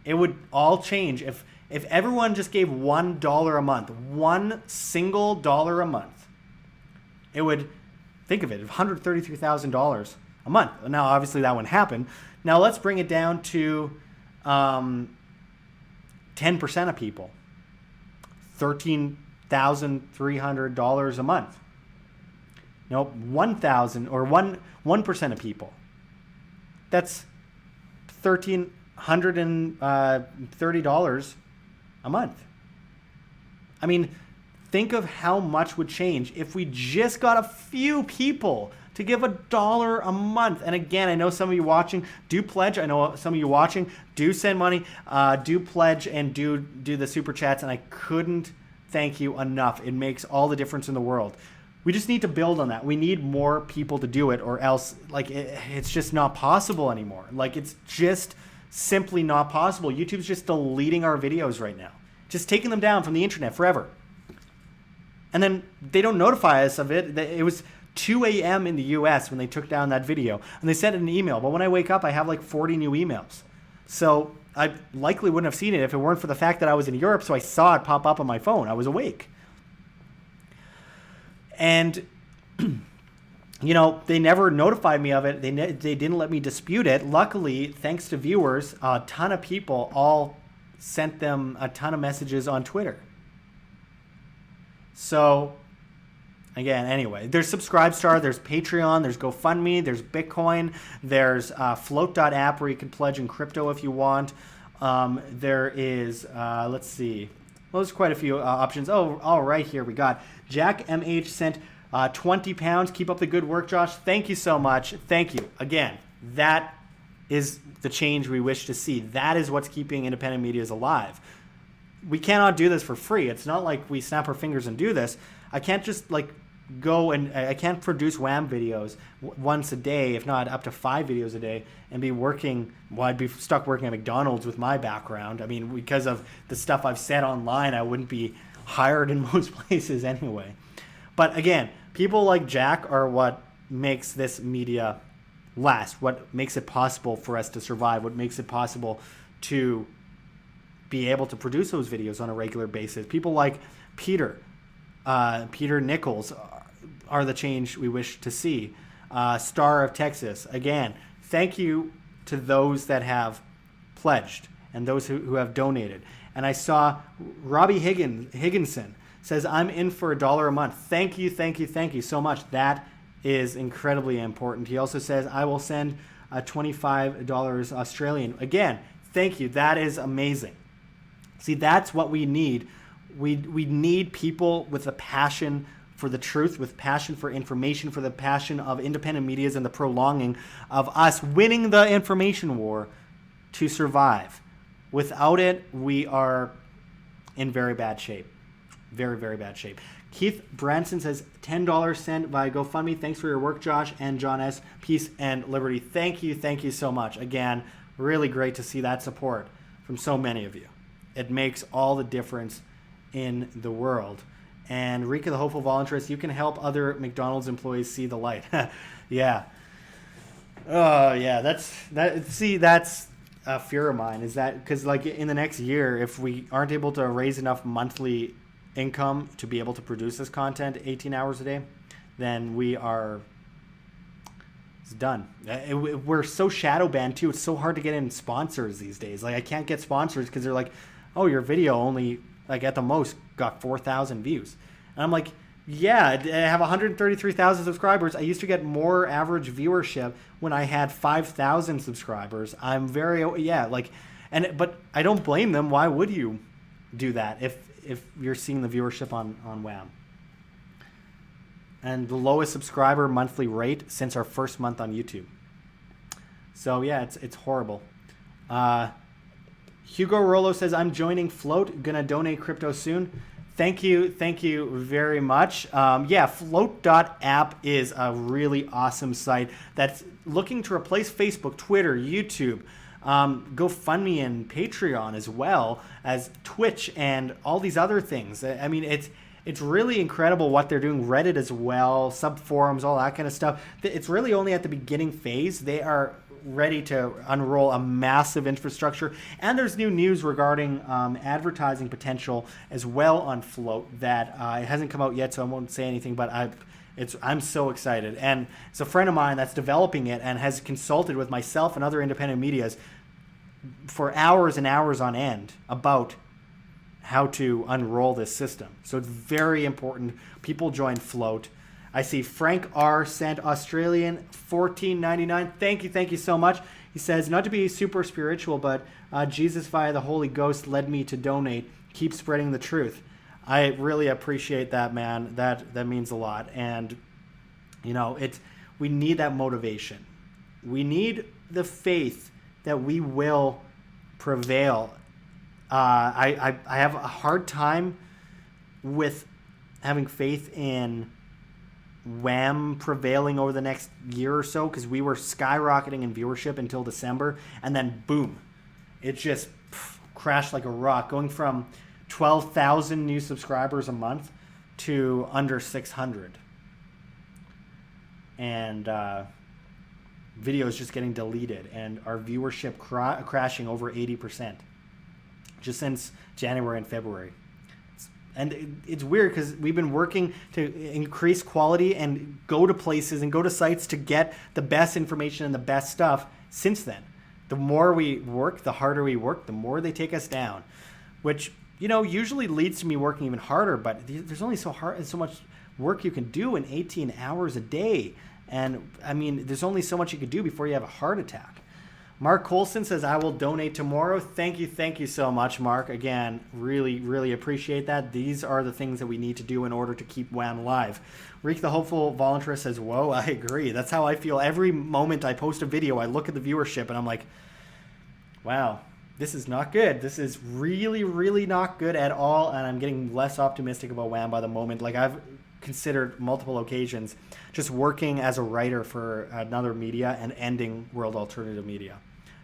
it would all change if everyone just gave $1 a month, one single dollar a month. It would, think of it, $133,000 a month. Now obviously that wouldn't happen. Now let's bring it down to 10% of people, $13,300 a month. Nope, 1,000 or 1% of people. That's $1,330 a month. I mean, think of how much would change if we just got a few people to give $1 a month. And again, I know some of you watching do pledge. I know some of you watching do send money, do pledge, and do the super chats. And I couldn't thank you enough. It makes all the difference in the world. We just need to build on that. We need more people to do it, or else like it's just not possible anymore. Like it's just simply not possible. YouTube's just deleting our videos right now, just taking them down from the internet forever. And then they don't notify us of it. It was 2 a.m. in the US when they took down that video, and they sent an email. But when I wake up, I have like 40 new emails. So I likely wouldn't have seen it if it weren't for the fact that I was in Europe, so I saw it pop up on my phone. I was awake. And, you know, they never notified me of it. They didn't let me dispute it. Luckily, thanks to viewers, a ton of people all sent them a ton of messages on Twitter. So, again, anyway, there's Subscribestar, there's Patreon, there's GoFundMe, there's Bitcoin, there's Float.app where you can pledge in crypto if you want. There is, let's see. Well, there's quite a few options. Oh, all right, here we got Jack MH sent 20 pounds. Keep up the good work, Josh. Thank you so much. Thank you. Again, that is the change we wish to see. That is what's keeping independent media alive. We cannot do this for free. It's not like we snap our fingers and do this. I can't just like go and I can't produce WAM videos once a day, if not up to 5 videos a day, and be working. Well, I'd be stuck working at McDonald's with my background. I mean, because of the stuff I've said online, I wouldn't be hired in most places anyway. But again, people like Jack are what makes this media last, what makes it possible for us to survive, what makes it possible to be able to produce those videos on a regular basis. People like Peter Nichols are the change we wish to see. Star of Texas, again, thank you to those that have pledged and those who have donated. And I saw Robbie Higginson says, I'm in for $1 a month. Thank you so much. That is incredibly important. He also says, I will send $25 Australian. Again, thank you. That is amazing. See, that's what we need. We need people with a passion for the truth, with passion for information, for the passion of independent medias and the prolonging of us winning the information war to survive. Without it, we are in very bad shape. Very, very bad shape. Keith Branson says, $10 sent via GoFundMe. Thanks for your work, Josh and John S. Peace and liberty. Thank you so much. Again, really great to see that support from so many of you. It makes all the difference in the world. And Rika, the hopeful voluntarist, you can help other McDonald's employees see the light. Yeah. Oh, yeah. That's a fear of mine, is that because like in the next year, if we aren't able to raise enough monthly income to be able to produce this content 18 hours a day, then it's done. We're so shadow banned too. It's so hard to get in sponsors these days. Like I can't get sponsors because they're like, oh, your video only like at the most got 4,000 views. And I'm like, yeah, I have 133,000 subscribers. I used to get more average viewership when I had 5,000 subscribers. I'm very, but I don't blame them. Why would you do that if you're seeing the viewership on WAM? And the lowest subscriber monthly rate since our first month on YouTube. So yeah, it's horrible. Hugo Rollo says, I'm joining Float, gonna donate crypto soon. Thank you very much. Float.app is a really awesome site that's looking to replace Facebook, Twitter, YouTube, GoFundMe and Patreon, as well as Twitch and all these other things. I mean, it's really incredible what they're doing. Reddit as well, sub forums, all that kind of stuff. It's really only at the beginning phase. They are ready to unroll a massive infrastructure, and there's new news regarding advertising potential as well on Float that it hasn't come out yet, so I won't say anything, but I'm so excited. And it's a friend of mine that's developing it and has consulted with myself and other independent medias for hours and hours on end about how to unroll this system. So it's very important people join Float. I see Frank R. sent Australian $14.99. Thank you so much. He says, not to be super spiritual, but Jesus via the Holy Ghost led me to donate. Keep spreading the truth. I really appreciate that, man. That means a lot. And, we need that motivation. We need the faith that we will prevail. I have a hard time with having faith in WAM prevailing over the next year or so, because we were skyrocketing in viewership until December, and then boom, it just crashed like a rock, going from 12,000 new subscribers a month to under 600, and videos just getting deleted, and our viewership crashing over 80% just since January and February. And it's weird because we've been working to increase quality and go to places and go to sites to get the best information and the best stuff since then. The more we work, the harder we work, the more they take us down, which, usually leads to me working even harder. But there's only so much work you can do in 18 hours a day. And I mean, there's only so much you can do before you have a heart attack. Mark Colson says, I will donate tomorrow. Thank you so much, Mark. Again, really appreciate that. These are the things that we need to do in order to keep WAM alive. Reek the Hopeful Voluntarist says, whoa, I agree. That's how I feel. Every moment I post a video, I look at the viewership and I'm like, wow, this is not good. This is really not good at all. And I'm getting less optimistic about WAM by the moment. Like I've considered multiple occasions just working as a writer for another media and ending World Alternative Media.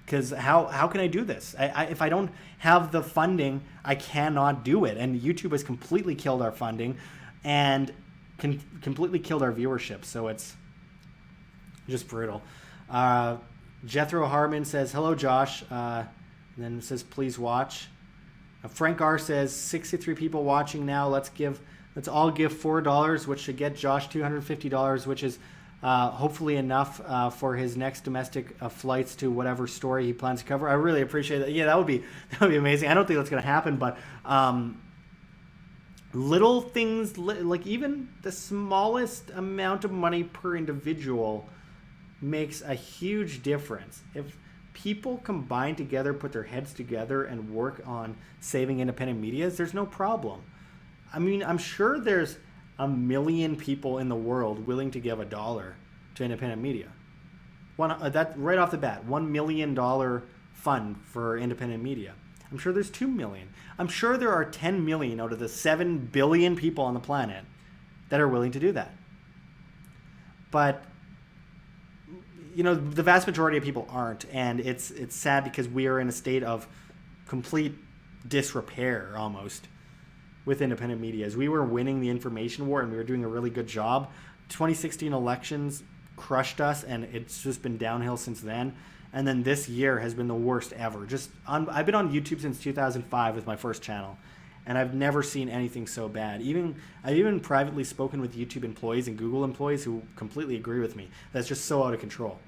Because how can I do this? If I don't have the funding, I cannot do it. And YouTube has completely killed our funding and completely killed our viewership. So it's just brutal. Jethro Harmon says, hello, Josh. And then it says, please watch. Frank R. says, 63 people watching now. Let's all give $4, which should get Josh $250, which is hopefully enough for his next domestic flights to whatever story he plans to cover. I really appreciate that. Yeah, that would be amazing. I don't think that's going to happen, but little things like even the smallest amount of money per individual makes a huge difference. If people combine together, put their heads together, and work on saving independent media, there's no problem. I mean, I'm sure there's 1 million people in the world willing to give $1 to independent media. That right off the bat, $1 million fund for independent media. I'm sure there's 2 million. I'm sure there are 10 million out of the 7 billion people on the planet that are willing to do that. But the vast majority of people aren't, and it's sad because we are in a state of complete disrepair almost with independent media. As we were winning the information war and we were doing a really good job, 2016 elections crushed us, and it's just been downhill since then. And then this year has been the worst ever. I've been on YouTube since 2005 with my first channel, and I've never seen anything so bad. I've even privately spoken with YouTube employees and Google employees who completely agree with me. That's just so out of control.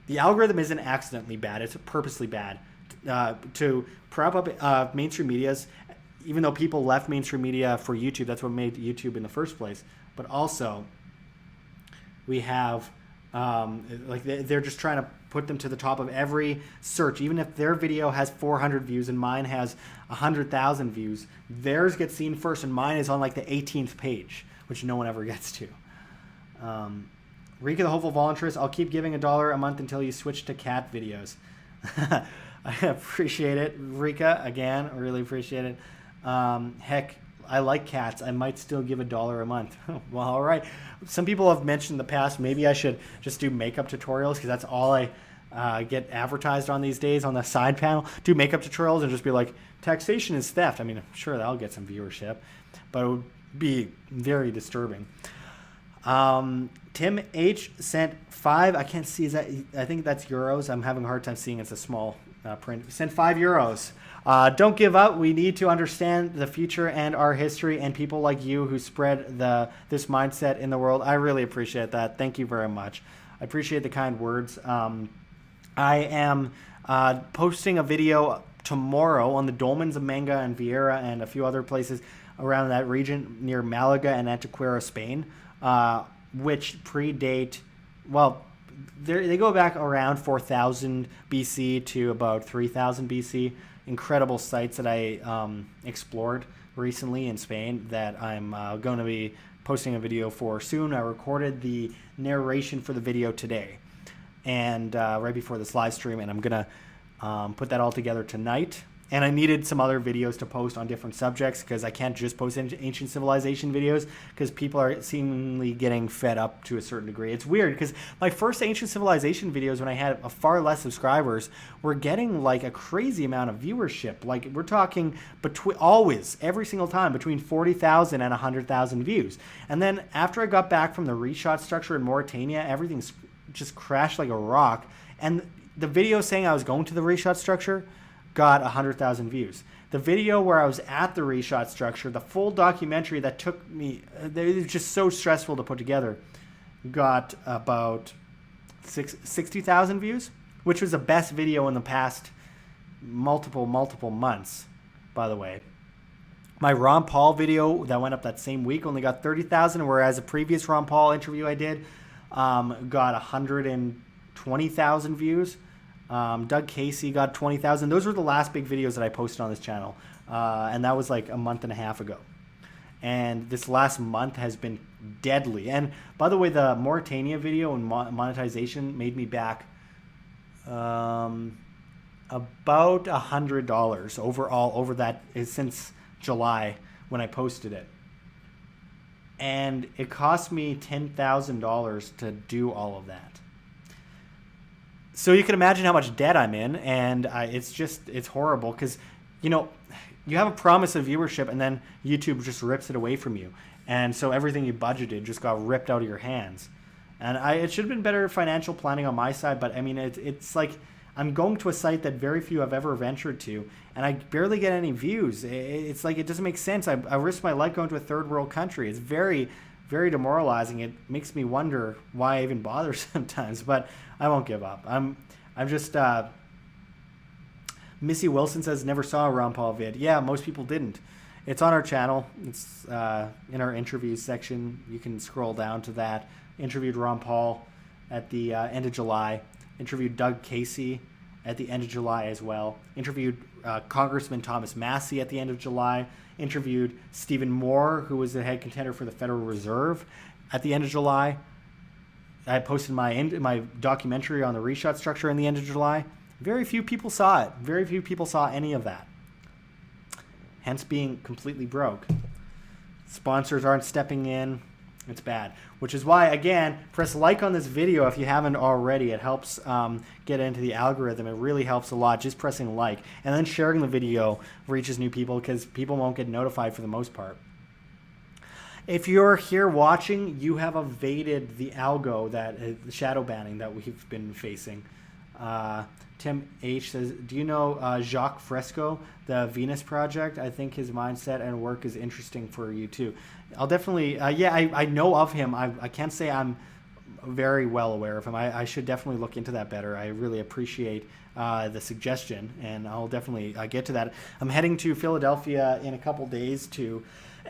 The algorithm isn't accidentally bad; it's purposely bad to prop up mainstream medias. Even though people left mainstream media for YouTube, that's what made YouTube in the first place. But also, we have they're just trying to put them to the top of every search. Even if their video has 400 views and mine has 100,000 views, theirs gets seen first, and mine is on like the 18th page, which no one ever gets to. Rika the Hopeful Voluntarist, I'll keep giving $1 a month until you switch to cat videos. I appreciate it, Rika. Again, I really appreciate it. Heck, I like cats. I might still give $1 a month. Well, all right. Some people have mentioned in the past maybe I should just do makeup tutorials, because that's all I get advertised on these days on the side panel. Do makeup tutorials and just be like, taxation is theft. I mean, I'm sure that'll get some viewership, but it would be very disturbing. Tim H sent 5. I can't see. I think that's euros. I'm having a hard time seeing. It's a small print. Sent 5 euros. Don't give up. We need to understand the future and our history, and people like you who spread this mindset in the world. I really appreciate that. Thank you very much. I appreciate the kind words. I am posting a video tomorrow on the dolmens of Manga and Vieira and a few other places around that region near Malaga and Antequera, Spain, which predate, well, they go back around 4,000 BC to about 3,000 BC. Incredible sites that I explored recently in Spain that I'm going to be posting a video for soon. I recorded the narration for the video today, and right before this live stream, and I'm going to put that all together tonight. And I needed some other videos to post on different subjects, because I can't just post ancient civilization videos, because people are seemingly getting fed up to a certain degree. It's weird, because my first ancient civilization videos, when I had far less subscribers, were getting like a crazy amount of viewership. Like, we're talking every single time, between 40,000 and 100,000 views. And then after I got back from the reshot structure in Mauritania, everything's just crashed like a rock. And the video saying I was going to the reshot structure got 100,000 views. The video where I was at the reshot structure, the full documentary that took me, it was just so stressful to put together, got about 60,000 views, which was the best video in the past multiple months, by the way. My Ron Paul video that went up that same week only got 30,000, whereas a previous Ron Paul interview I did got 120,000 views. Doug Casey got 20,000. Those were the last big videos that I posted on this channel. And that was like a month and a half ago. And this last month has been deadly. And by the way, the Mauritania video and monetization made me back about $100 overall over that since July when I posted it. And it cost me $10,000 to do all of that. So you can imagine how much debt I'm in, and it's horrible, because, you have a promise of viewership, and then YouTube just rips it away from you. And so everything you budgeted just got ripped out of your hands. And it should have been better financial planning on my side, but I mean, it's like I'm going to a site that very few have ever ventured to, and I barely get any views. It's like it doesn't make sense. I risked my life going to a third world country. It's very, very demoralizing. It makes me wonder why I even bother sometimes, but I won't give up. I'm just, Missy Wilson says, never saw a Ron Paul vid. Yeah, most people didn't. It's on our channel. It's in our interviews section. You can scroll down to that. Interviewed Ron Paul at the end of July. Interviewed Doug Casey at the end of July as well. Interviewed Congressman Thomas Massey at the end of July. Interviewed Stephen Moore, who was the head contender for the Federal Reserve, at the end of July. I posted my documentary on the reshot structure in the end of July. Very few people saw it. Very few people saw any of that. Hence being completely broke. Sponsors aren't stepping in. It's bad. Which is why, again, press like on this video if you haven't already. It helps get into the algorithm. It really helps a lot, just pressing like. And then sharing the video reaches new people because people won't get notified for the most part. If you're here watching, you have evaded the algo, the shadow banning that we've been facing. Tim H says, do you know Jacques Fresco, the Venus Project? I think his mindset and work is interesting for you too. I'll definitely, I know of him. I can't say I'm very well aware of him. I should definitely look into that better. I really appreciate the suggestion, and I'll definitely get to that. I'm heading to Philadelphia in a couple days to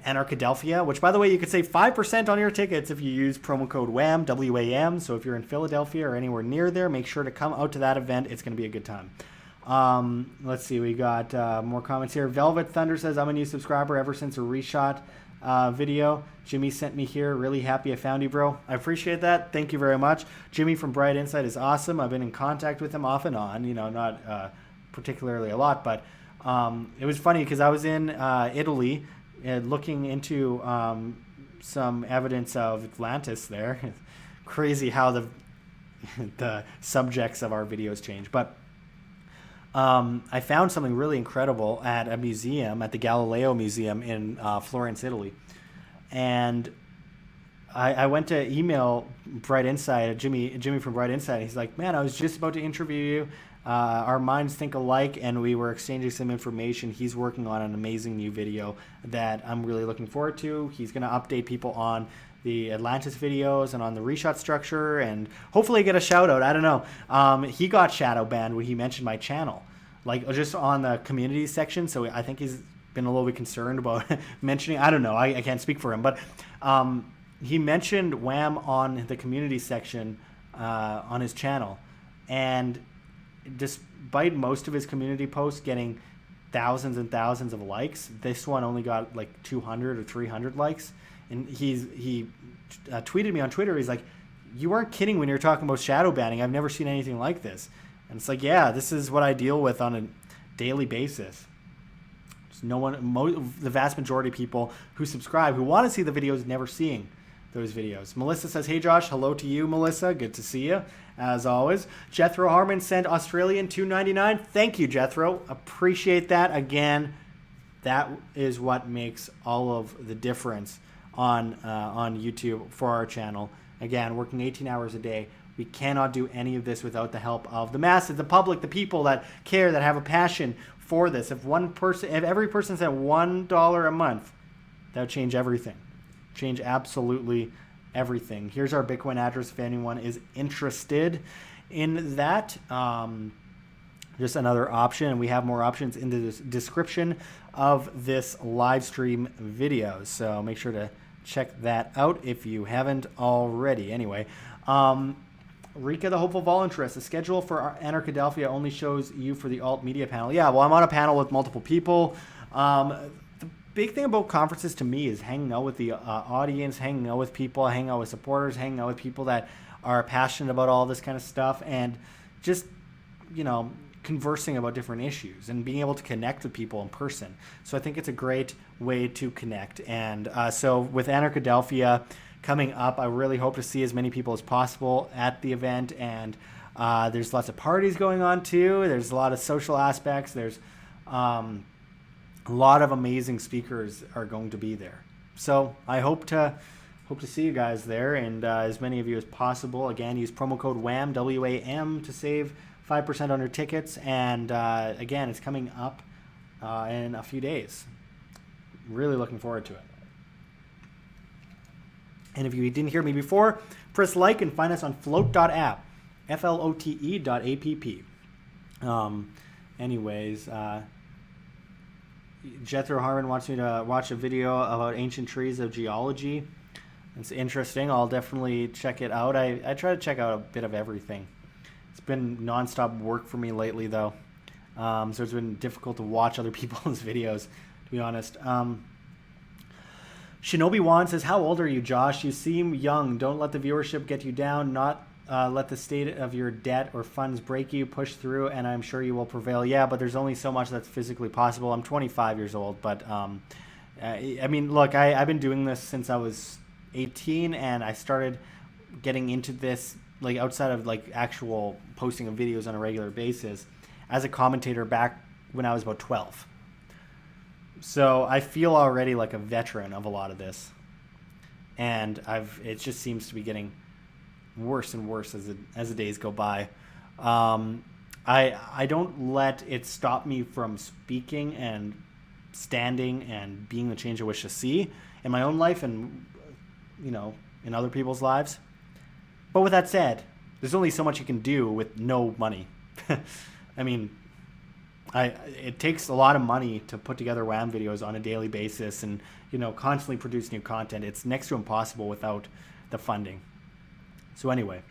Anarchadelphia, which, by the way, you could save 5% on your tickets if you use promo code WAM, W-A-M. So if you're in Philadelphia or anywhere near there, make sure to come out to that event. It's going to be a good time. Let's see. We got more comments here. Velvet Thunder says, I'm a new subscriber ever since a reshot video. Jimmy sent me here. Really happy I found you, bro. I appreciate that. Thank you very much. Jimmy from Bright Insight is awesome. I've been in contact with him off and on, not particularly a lot, but it was funny because I was in Italy looking into some evidence of Atlantis there. Crazy how the subjects of our videos change. But I found something really incredible at a museum, at the Galileo Museum in Florence, Italy. And I went to email Bright Insight, Jimmy from Bright Insight. He's like, man, I was just about to interview you. Our minds think alike, and we were exchanging some information. He's working on an amazing new video that I'm really looking forward to. He's going to update people on the Atlantis videos and on the reshot structure, and hopefully get a shout out. I don't know. He got shadow banned when he mentioned my channel, like just on the community section. So I think he's been a little bit concerned about mentioning. I don't know. I can't speak for him, but he mentioned WAM on the community section on his channel, and despite most of his community posts getting thousands and thousands of likes, this one only got like 200 or 300 likes. And he tweeted me on Twitter. He's like, you weren't kidding when you're talking about shadow banning. I've never seen anything like this. And it's like, yeah, this is what I deal with on a daily basis. There's no one, the vast majority of people who subscribe, who want to see the videos, never seeing those videos. Melissa says, hey Josh, hello to you, Melissa. Good to see you, as always. Jethro Harmon sent Australian $2.99. Thank you, Jethro. Appreciate that. Again, that is what makes all of the difference on YouTube for our channel. Again, working 18 hours a day. We cannot do any of this without the help of the masses, the public, the people that care, that have a passion for this. If every person sent $1 a month, that would change everything. Change absolutely everything. Here's our Bitcoin address if anyone is interested in that. Just another option, and we have more options in the description of this live stream video. So make sure to check that out if you haven't already. Anyway, Rika the Hopeful Voluntarist, the schedule for Anarchadelphia only shows you for the alt media panel. Yeah, well, I'm on a panel with multiple people. The big thing about conferences to me is hanging out with the audience, hanging out with people, hanging out with supporters, hanging out with people that are passionate about all this kind of stuff, and just, conversing about different issues and being able to connect with people in person. So I think it's a great way to connect. And so with Anarchadelphia coming up, I really hope to see as many people as possible at the event. And there's lots of parties going on too. There's a lot of social aspects. There's a lot of amazing speakers are going to be there. So I hope to see you guys there, and as many of you as possible. Again, use promo code WAM, W-A-M, to save 5% on your tickets. And again, it's coming up in a few days. Really looking forward to it. And if you didn't hear me before, press like and find us on flote.app, flote.app. Anyways, Jethro Harmon wants me to watch a video about ancient trees of geology. It's interesting. I'll definitely check it out. I try to check out a bit of everything. It's been nonstop work for me lately, though. So it's been difficult to watch other people's videos, to be honest. Shinobi Wan says, how old are you, Josh? You seem young. Don't let the viewership get you down. Not let the state of your debt or funds break you. Push through, and I'm sure you will prevail. Yeah, but there's only so much that's physically possible. I'm 25 years old, but I mean, look, I've been doing this since I was 18, and I started getting into this like outside of like actual posting of videos on a regular basis as a commentator back when I was about 12. So I feel already like a veteran of a lot of this, and it just seems to be getting worse and worse as the days go by. I don't let it stop me from speaking and standing and being the change I wish to see in my own life and in other people's lives. But with that said, there's only so much you can do with no money. I mean, it takes a lot of money to put together WAM videos on a daily basis and constantly produce new content. It's next to impossible without the funding. So anyway,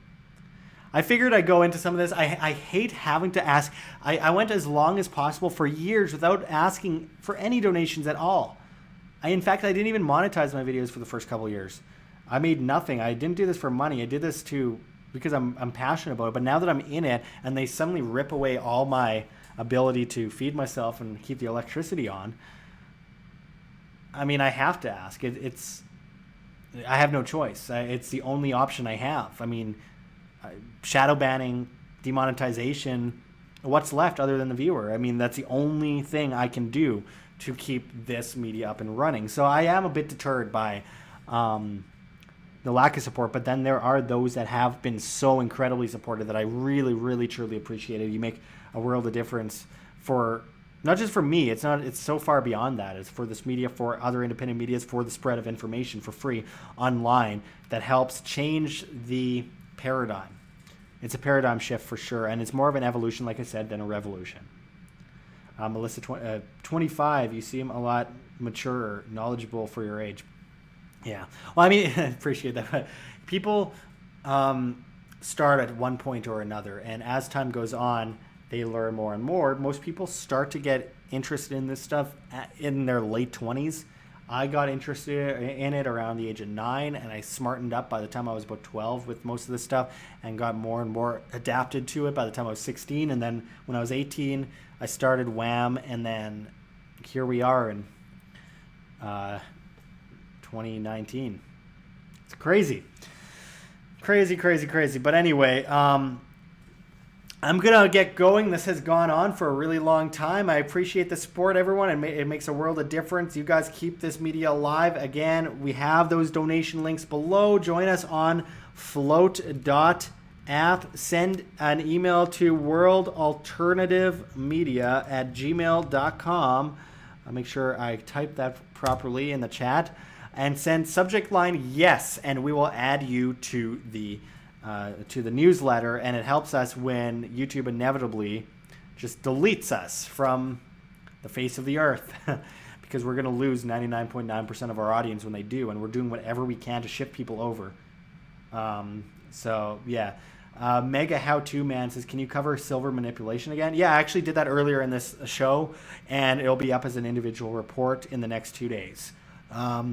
I figured I'd go into some of this. I hate having to ask. I went as long as possible for years without asking for any donations at all. In fact, I didn't even monetize my videos for the first couple of years. I made nothing. I didn't do this for money. I did this because I'm passionate about it. But now that I'm in it and they suddenly rip away all my ability to feed myself and keep the electricity on, I mean, I have to ask. I have no choice. It's the only option I have. I mean, shadow banning, demonetization, what's left other than the viewer? I mean, that's the only thing I can do to keep this media up and running. So I am a bit deterred by the lack of support, but then there are those that have been so incredibly supportive that I really, really, truly appreciate it. You make a world of difference for not just for me. It's so far beyond that. It's for this media, for other independent medias, for the spread of information for free online that helps change the paradigm. It's a paradigm shift for sure, and it's more of an evolution, like I said, than a revolution. Melissa, 25, you seem a lot mature, knowledgeable for your age. Yeah. Well, I mean, I appreciate that. But people start at one point or another, and as time goes on, they learn more and more. Most people start to get interested in this stuff in their late 20s. I got interested in it around the age of 9, and I smartened up by the time I was about 12 with most of this stuff and got more and more adapted to it by the time I was 16. And then when I was 18, I started WAM, and then here we are in 2019. It's crazy. Crazy. But anyway, I'm going to get going. This has gone on for a really long time. I appreciate the support, everyone. It makes a world of difference. You guys keep this media alive. Again, we have those donation links below. Join us on flote.app. Send an email to worldalternativemedia@gmail.com. I'll make sure I type that properly in the chat. And send subject line yes, and we will add you to the newsletter, and it helps us when YouTube inevitably just deletes us from the face of the earth because we're going to lose 99.9% of our audience when they do, and we're doing whatever we can to shift people over. So yeah. Mega How-To Man says, can you cover silver manipulation again? Yeah, I actually did that earlier in this show, and it'll be up as an individual report in the next 2 days.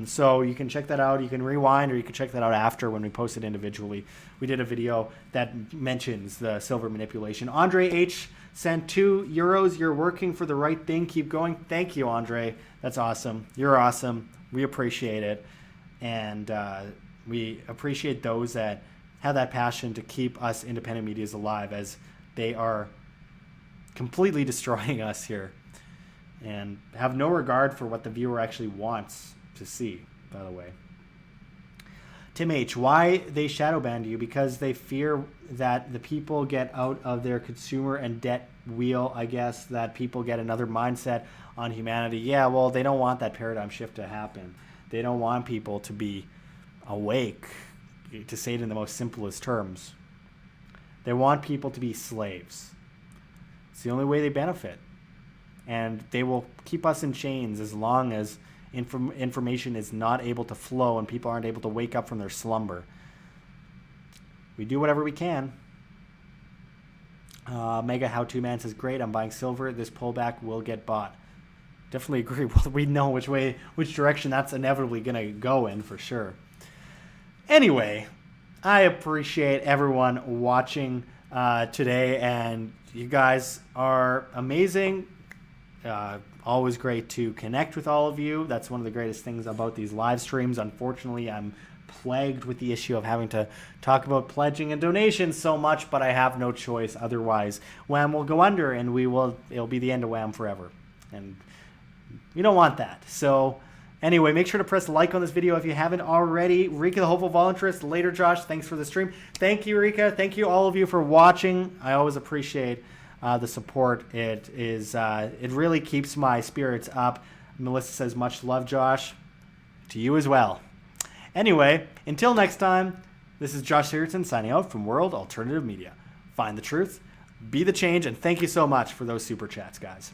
So you can check that out. You can rewind, or you can check that out after when we post it individually. We did a video that mentions the silver manipulation. Andre H sent €2. You're working for the right thing. Keep going. Thank you, Andre. That's awesome. You're awesome. We appreciate it. And we appreciate those that have that passion to keep us independent medias alive, as they are completely destroying us here and have no regard for what the viewer actually wants to see, by the way. Tim H, why they shadow banned you? Because they fear that the people get out of their consumer and debt wheel, I guess, that people get another mindset on humanity. Yeah, well, they don't want that paradigm shift to happen. They don't want people to be awake, to say it in the most simplest terms. They want people to be slaves. It's the only way they benefit. And they will keep us in chains as long as information is not able to flow and people aren't able to wake up from their slumber. We do whatever we can. Mega How To Man says, great, I'm buying silver. This pullback will get bought. Definitely agree. We know which direction that's inevitably going to go in for sure. Anyway, I appreciate everyone watching today, and you guys are amazing. Always great to connect with all of you. That's one of the greatest things about these live streams. Unfortunately, I'm plagued with the issue of having to talk about pledging and donations so much, but I have no choice. Otherwise, WAM will go under, and it'll be the end of WAM forever. And we don't want that. So anyway, make sure to press like on this video if you haven't already. Rika, the Hopeful Voluntarist. Later, Josh. Thanks for the stream. Thank you, Rika. Thank you, all of you, for watching. I always appreciate the support. It really keeps my spirits up. Melissa says, much love, Josh. To you as well. Anyway, until next time, this is Josh Sigurdson signing out from World Alternative Media. Find the truth, be the change, and thank you so much for those super chats, guys.